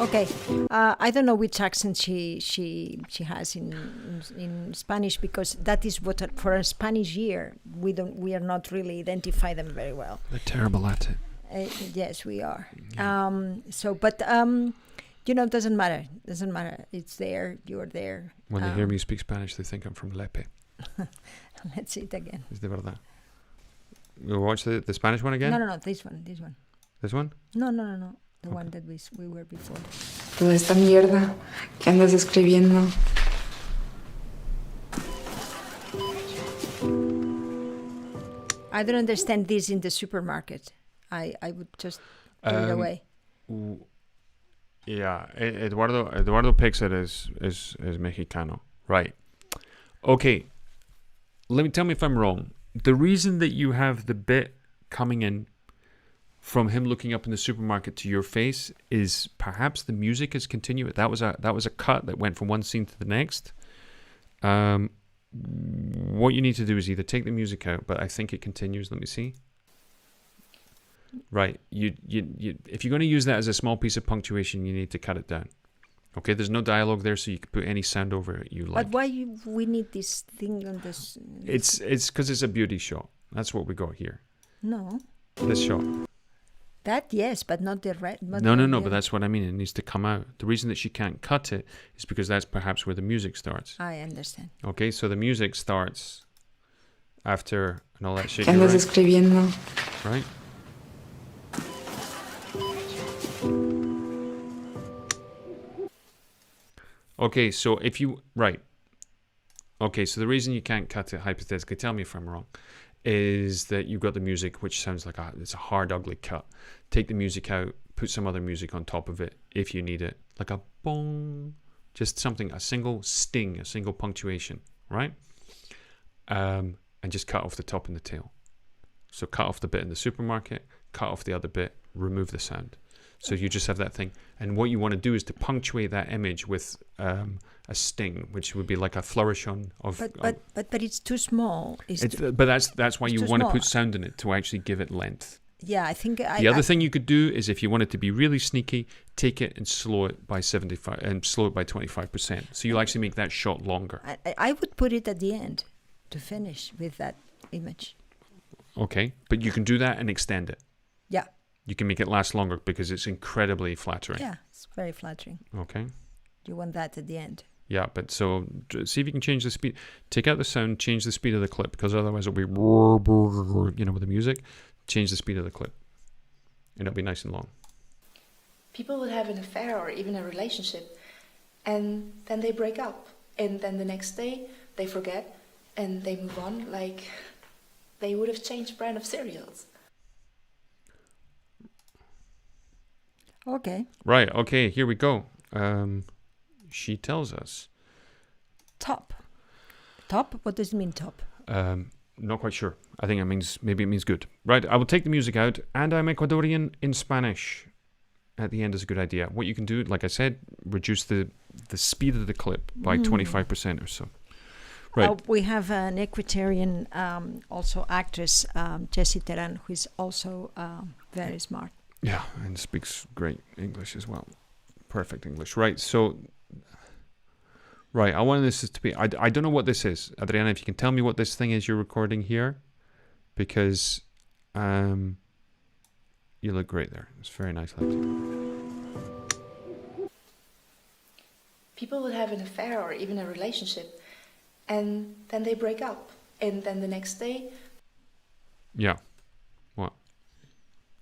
Okay, I don't know which accent she has in Spanish, because that is what for a Spanish year we are not really identify them very well. They're terrible at it. Yes, we are. Yeah. Doesn't matter. Doesn't matter. It's there. You're there. When they hear me speak Spanish, they think I'm from Lepe. Let's see it again. Es de verdad. We'll watch the Spanish one again? No. This one. This one? No. The one that we were before. Toda esta mierda que andas escribiendo. I don't understand this in the supermarket. I would just throw it away. Yeah, Eduardo picks it as Mexicano. Right. Okay. Tell me if I'm wrong. The reason that you have the bit coming in from him looking up in the supermarket to your face is perhaps the music is continuous. That was a cut that went from one scene to the next. What you need to do is either take the music out, but I think it continues. Let me see. Right. You if you're going to use that as a small piece of punctuation, you need to cut it down. Okay, there's no dialogue there, so you can put any sound over it you like. But why we need this thing on this? It's because it's a beauty shot. That's what we got here. No. This shot. That, yes, but not the red. No, but that's what I mean. It needs to come out. The reason that she can't cut it is because that's perhaps where the music starts. I understand. Okay, so the music starts after and all that shit. Que andas escribiendo. Right? Okay, so Okay, so the reason you can't cut it hypothetically, tell me if I'm wrong, is that you've got the music, which sounds like it's a hard, ugly cut. Take the music out, put some other music on top of it if you need it, like a bong, just something, a single sting, a single punctuation, right? And just cut off the top and the tail. So cut off the bit in the supermarket, cut off the other bit, remove the sound. So you just have that thing. And what you want to do is to punctuate that image with a sting, which would be like a flourish on of. But it's too small. But that's why you want to small. put sound in it to actually give it length. Yeah, I think The other thing you could do is if you want it to be really sneaky, take it and slow it by 75 and slow it by 25%. So you'll actually make that shot longer. I would put it at the end to finish with that image. Okay, but you can do that and extend it. Yeah. You can make it last longer because it's incredibly flattering. Yeah, it's very flattering. Okay. You want that at the end. Yeah, but so see if you can change the speed. Take out the sound, change the speed of the clip, because otherwise it'll be, with the music. Change the speed of the clip, and it'll be nice and long. People would have an affair or even a relationship, and then they break up, and then the next day they forget, and they move on like they would have changed brand of cereals. Okay. Right, okay, here we go. She tells us. Top? What does it mean, top? Not quite sure. I think maybe it means good. Right, I will take the music out, and I'm Ecuadorian in Spanish. At the end is a good idea. What you can do, like I said, reduce the speed of the clip by 25% or so. Right. We have an Ecuadorian also actress, Jessie Teran, who is also very smart. Yeah, and speaks great English as well. Perfect English. Right, so... Right, I want this to be... I don't know what this is. Adriana, if you can tell me what this thing is you're recording here. Because you look great there. It's very nice. People would have an affair or even a relationship, and then they break up. And then the next day... Yeah. What?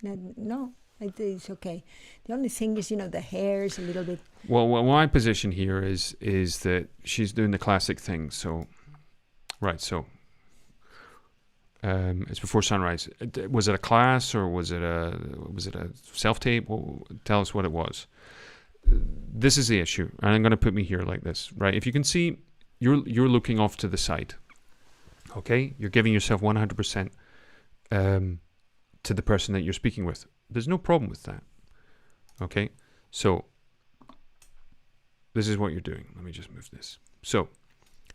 No, it's okay. The only thing is, the hair is a little bit... Well, my position here is that she's doing the classic thing. So, right, so it's before sunrise. Was it a class or was it a self-tape? Well, tell us what it was. This is the issue, and I'm going to put me here like this, right? If you can see, you're looking off to the side. Okay, you're giving yourself 100% to the person that you're speaking with. There's no problem with that. Okay, so this is what you're doing. Let me just move this. So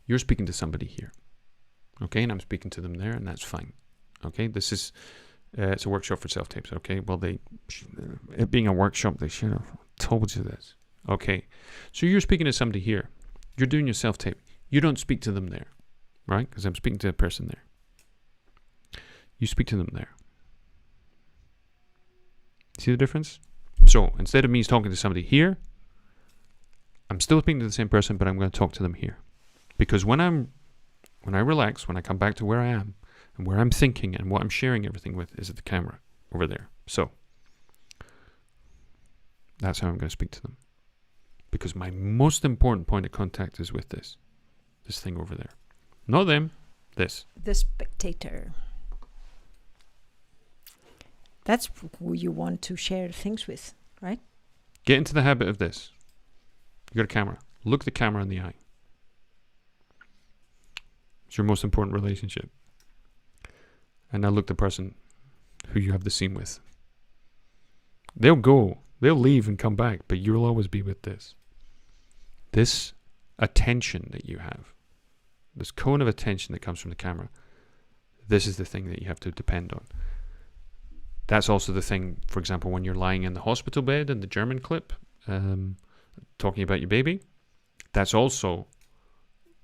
you're speaking to somebody here. Okay, and I'm speaking to them there, and that's fine. Okay, this is it's a workshop for self-tapes. Okay, well, it being a workshop, they should have told you this. Okay, so you're speaking to somebody here. You're doing your self-tape. You don't speak to them there, right? Because I'm speaking to a person there. You speak to them there. See the difference? So instead of me talking to somebody here, I'm still speaking to the same person, but I'm going to talk to them here. Because when I relax, when I come back to where I am and where I'm thinking and what I'm sharing everything with is at the camera over there. So that's how I'm going to speak to them. Because my most important point of contact is with this thing over there. Not them, this. The spectator. That's who you want to share things with, right? Get into the habit of this. You got a camera. Look the camera in the eye. It's your most important relationship. And now look the person who you have the scene with. They'll go. They'll leave and come back, but you'll always be with this. This attention that you have, this cone of attention that comes from the camera, this is the thing that you have to depend on. That's also the thing, for example, when you're lying in the hospital bed in the German clip, talking about your baby, that's also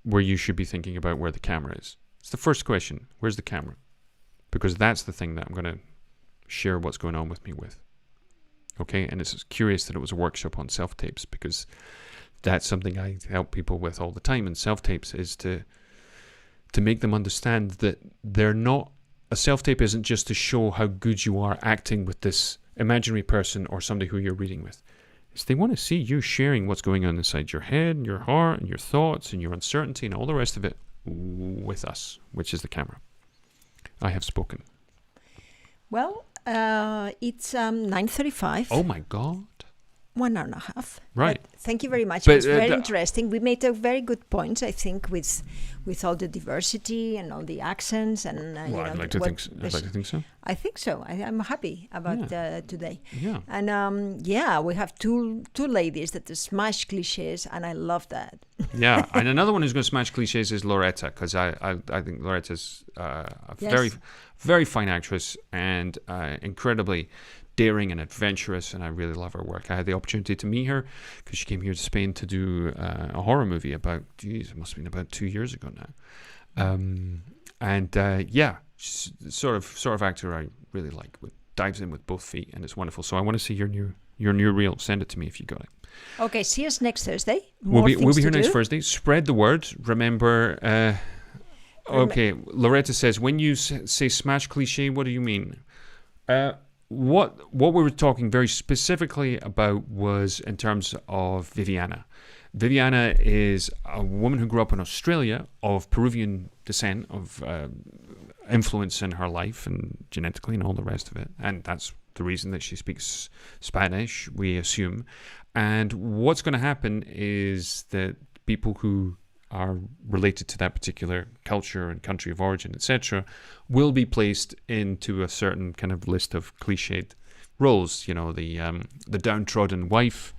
where you should be thinking about where the camera is. It's the first question. Where's the camera? Because that's the thing that I'm going to share what's going on with me with. Okay, and it's curious that it was a workshop on self-tapes, because that's something I help people with all the time in self-tapes, is to make them understand that they're not, a self-tape isn't just to show how good you are acting with this imaginary person or somebody who you're reading with. It's they want to see you sharing what's going on inside your head and your heart and your thoughts and your uncertainty and all the rest of it with us, which is the camera. I have spoken. Well, it's 9:35. Oh my God. 1 hour and a half. Right. But thank you very much. But, It was very interesting. We made a very good point, I think, with all the diversity and all the accents and. Well, I'd like to think so. I think so. I'm happy about today. Yeah. And we have two ladies that smash cliches, and I love that. Yeah, and another one who's going to smash cliches is Loretta, because I think Loretta's a very, very fine actress and incredibly daring and adventurous, and I really love her work. I had the opportunity to meet her because she came here to Spain to do a horror movie it must have been about 2 years ago now. She's the sort of actor I really like. Dives in with both feet, and it's wonderful. So I want to see your new reel. Send it to me if you got it. Okay, see us next Thursday. We'll be here next Thursday. Spread the word. Remember. Okay, Loretta says, when you say smash cliche, what do you mean? What we were talking very specifically about was in terms of Viviana. Viviana is a woman who grew up in Australia of Peruvian descent, of influence in her life and genetically and all the rest of it. And that's the reason that she speaks Spanish, we assume. And what's going to happen is that people who are related to that particular culture and country of origin, etc., will be placed into a certain kind of list of cliched roles. The downtrodden wife,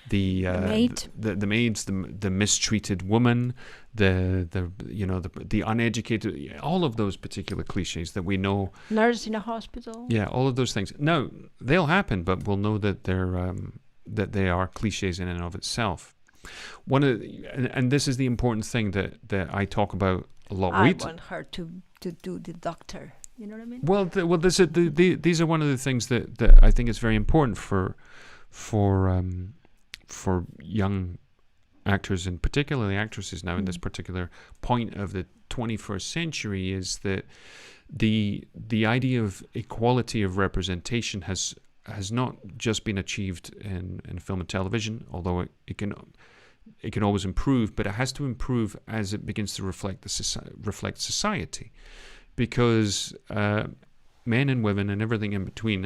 the maid, the maids, the mistreated woman, the uneducated, all of those particular cliches that we know. Nurse in a hospital. Yeah, all of those things. Now they'll happen, but we'll know that they are cliches in and of itself. And this is the important thing that I talk about a lot. I want her to do the doctor. You know what I mean? Well, these are one of the things that I think is very important for young actors, and particularly actresses now in this particular point of the 21st century, is that the idea of equality of representation has not just been achieved in film and television, although it can always improve, but it has to improve as it begins to reflect society, because men and women and everything in between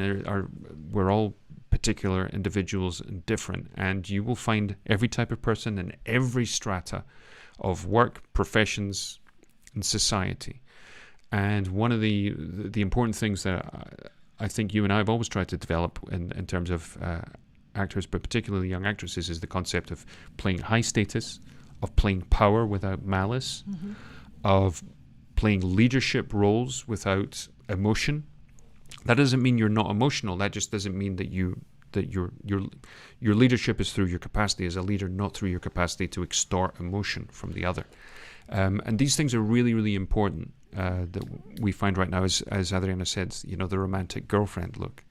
we're all particular individuals and different, and you will find every type of person in every strata of work, professions, and society. And one of the important things that I think you and I have always tried to develop in terms of actors, but particularly young actresses, is the concept of playing high status, of playing power without malice, of playing leadership roles without emotion. That doesn't mean you're not emotional. That just doesn't mean that your leadership is through your capacity as a leader, not through your capacity to extort emotion from the other. And these things are really, really important that we find right now, as Adriana said, the romantic girlfriend look.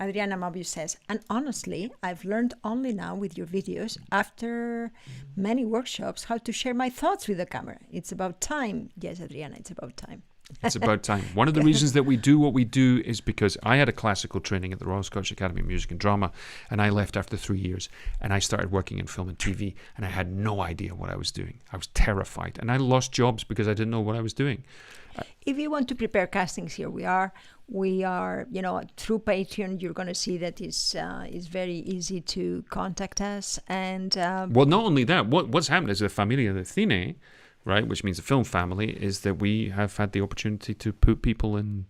Adriana Mobius says, and honestly, I've learned only now with your videos, after many workshops, how to share my thoughts with the camera. It's about time. Yes, Adriana, it's about time. It's about time. One of the reasons that we do what we do is because I had a classical training at the Royal Scottish Academy of Music and Drama, and I left after 3 years, and I started working in film and TV, and I had no idea what I was doing. I was terrified, and I lost jobs because I didn't know what I was doing. If you want to prepare castings, here we are, through Patreon, you're going to see that is very easy to contact us. And well, not only that, what's happened is the Familia de Cine, right, which means a film family, is that we have had the opportunity to put people in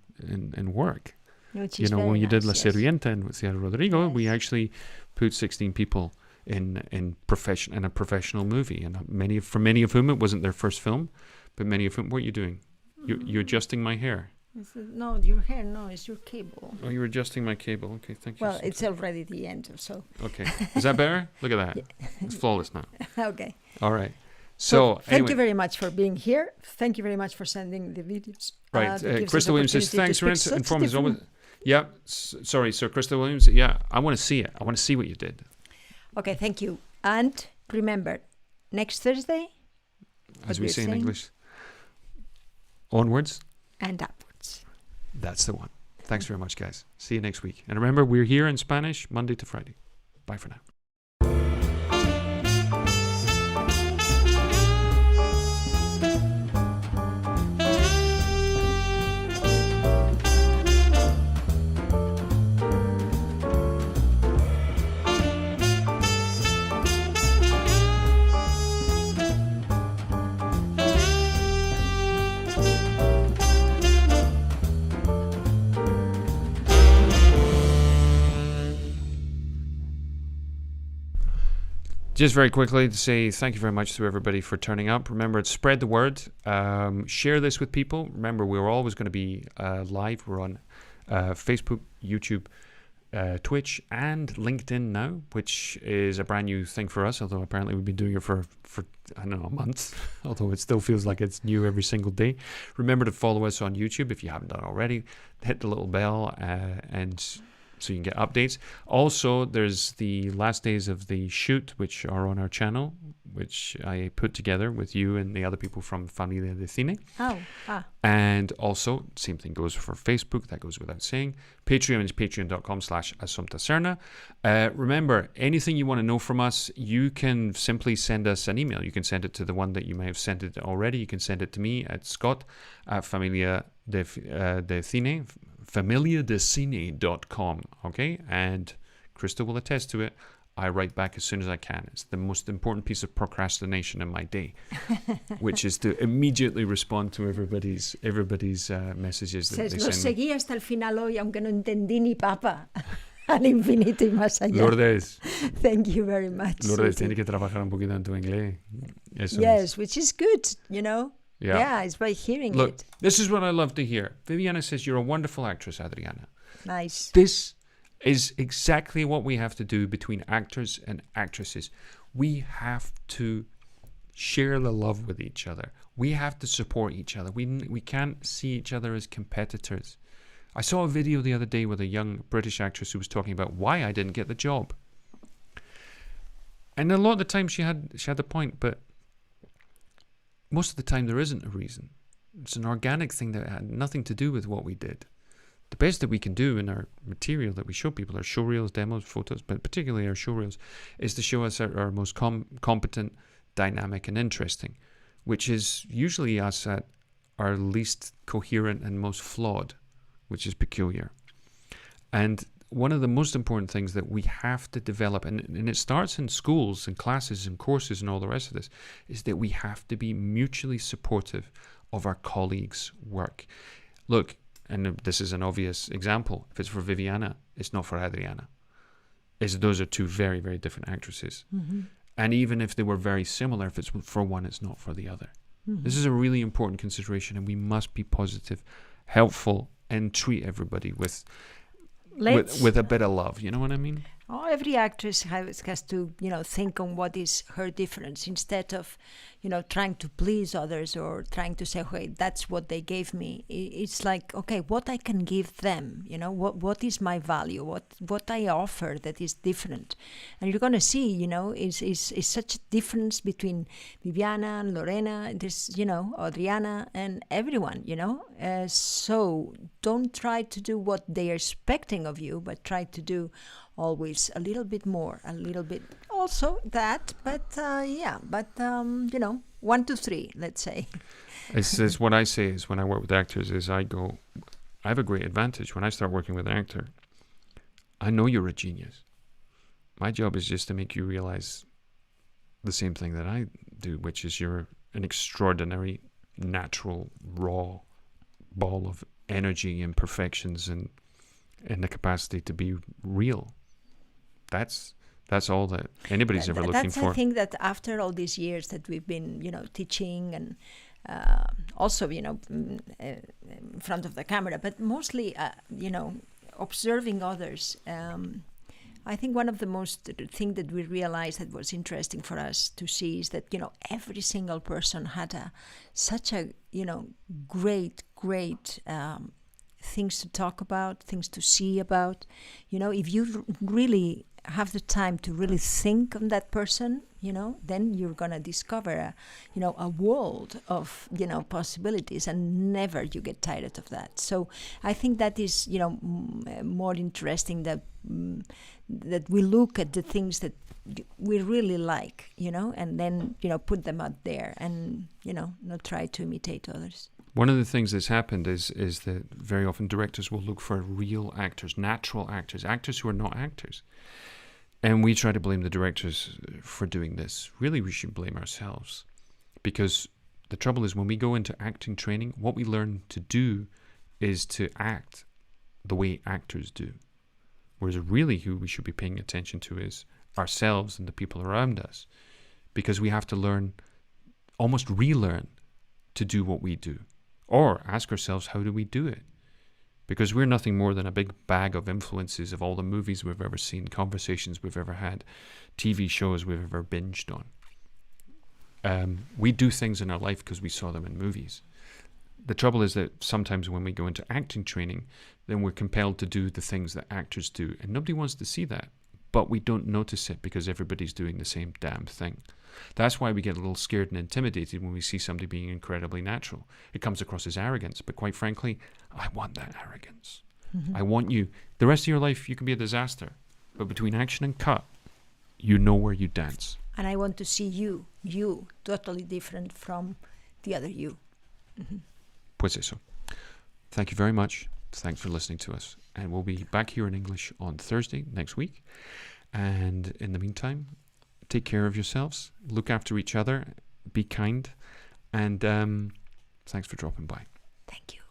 work. Which is when you did La yes. Sirvienta and with Sierra Rodrigo, we actually put 16 people in a professional movie, and for many of whom it wasn't their first film, but many of whom, what are you doing? You're adjusting my hair. No, your hair, no, it's your cable. Oh, you're adjusting my cable. Okay, thank you. Well, it's already the end, so. Okay. Is that better? Look at that. Yeah. It's flawless now. Okay. All right. So thank you very much for being here. Thank you very much for sending the videos. Right. Krista Williams says, thanks for informing us always. Yeah. Sorry, Sir Krista Williams. Yeah, I want to see it. I want to see what you did. Okay, thank you. And remember, next Thursday, as we say in English, onwards and upwards. That's the one. Thanks very much, guys. See you next week. And remember, we're here in Spanish Monday to Friday. Bye for now. Just very quickly to say thank you very much to everybody for turning up. Remember, spread the word. Share this with people. Remember, we're always going to be live. We're on Facebook, YouTube, Twitch, and LinkedIn now, which is a brand new thing for us, although apparently we've been doing it for I don't know, a month, although it still feels like it's new every single day. Remember to follow us on YouTube if you haven't done already. Hit the little bell and so you can get updates. Also, there's the last days of the shoot, which are on our channel, which I put together with you and the other people from Familia de Cine. And also, same thing goes for Facebook. That goes without saying. Patreon is patreon.com/Assumpta Serna. Remember, anything you want to know from us, you can simply send us an email. You can send it to the one that you may have sent it already. You can send it to me at scott@familiadecine.com. familiadecine.com, okay? And Krista will attest to it. I write back as soon as I can. It's the most important piece of procrastination in my day, which is to immediately respond to everybody's messages that they Lo send me. seguí hasta el final hoy, aunque no entendí ni papa. Al infinito y más allá. Lourdes. Thank you very much. Lourdes, tiene que trabajar un poquito en tu inglés. Eso yes, es. which is good, you know. Yeah, it's by hearing Look, it. this is what I love to hear. Viviana says, you're a wonderful actress, Adriana. Nice. This is exactly what we have to do between actors and actresses. We have to share the love with each other. We have to support each other. We can't see each other as competitors. I saw a video the other day with a young British actress who was talking about why I didn't get the job. And a lot of the time she had the point, but most of the time there isn't a reason. It's an organic thing that had nothing to do with what we did. The best that we can do in our material that we show people, our showreels, demos, photos, but particularly our showreels, is to show us our most competent, dynamic, and interesting, which is usually us at our least coherent and most flawed, which is peculiar. And one of the most important things that we have to develop, and it starts in schools and classes and courses and all the rest of this, is that we have to be mutually supportive of our colleagues' work. Look, and this is an obvious example, if it's for Viviana, it's not for Adriana. Those are two very, very different actresses. Mm-hmm. And even if they were very similar, if it's for one, it's not for the other. Mm-hmm. This is a really important consideration, and we must be positive, helpful, and treat everybody with a bit of love. You know what I mean? Oh, every actress has to, think on what is her difference instead of, trying to please others or trying to say, okay, that's what they gave me. It's like, okay, what I can give them, what is my value, what I offer that is different. And you're going to see, is such a difference between Viviana and Lorena, Adriana and everyone, so don't try to do what they are expecting of you, but try to do always a little bit more, a little bit also that, but 1, 2, 3, let's say. It's what I say is when I work with actors is I have a great advantage. When I start working with an actor, I know you're a genius. My job is just to make you realize the same thing that I do, which is you're an extraordinary, natural, raw ball of energy, imperfections, and the capacity to be real. That's all that anybody's ever looking for. I think that after all these years that we've been, teaching and also, in front of the camera, but mostly, observing others. I think one of the most thing that we realized that was interesting for us to see is that, every single person had such a, great things to talk about, things to see about. If you really have the time to really think on that person, then you're going to discover a world of, possibilities, and never you get tired of that. So I think that is, more interesting that we look at the things that we really like, and then, put them out there and, not try to imitate others. One of the things that's happened is that very often directors will look for real actors, natural actors, actors who are not actors. And we try to blame the directors for doing this. Really, we should blame ourselves. Because the trouble is when we go into acting training, what we learn to do is to act the way actors do. Whereas really who we should be paying attention to is ourselves and the people around us, because we have to learn, almost relearn, to do what we do. Or ask ourselves, how do we do it? Because we're nothing more than a big bag of influences of all the movies we've ever seen, conversations we've ever had, TV shows we've ever binged on. We do things in our life because we saw them in movies. The trouble is that sometimes when we go into acting training, then we're compelled to do the things that actors do. And nobody wants to see that. But we don't notice it because everybody's doing the same damn thing. That's why we get a little scared and intimidated when we see somebody being incredibly natural. It comes across as arrogance. But quite frankly, I want that arrogance. Mm-hmm. I want you. The rest of your life, you can be a disaster. But between action and cut, you know where you dance. And I want to see you totally different from the other you. Mm-hmm. Pues eso. Thank you very much. Thanks for listening to us. And we'll be back here in English on Thursday next week. And in the meantime, take care of yourselves. Look after each other. Be kind. And thanks for dropping by. Thank you.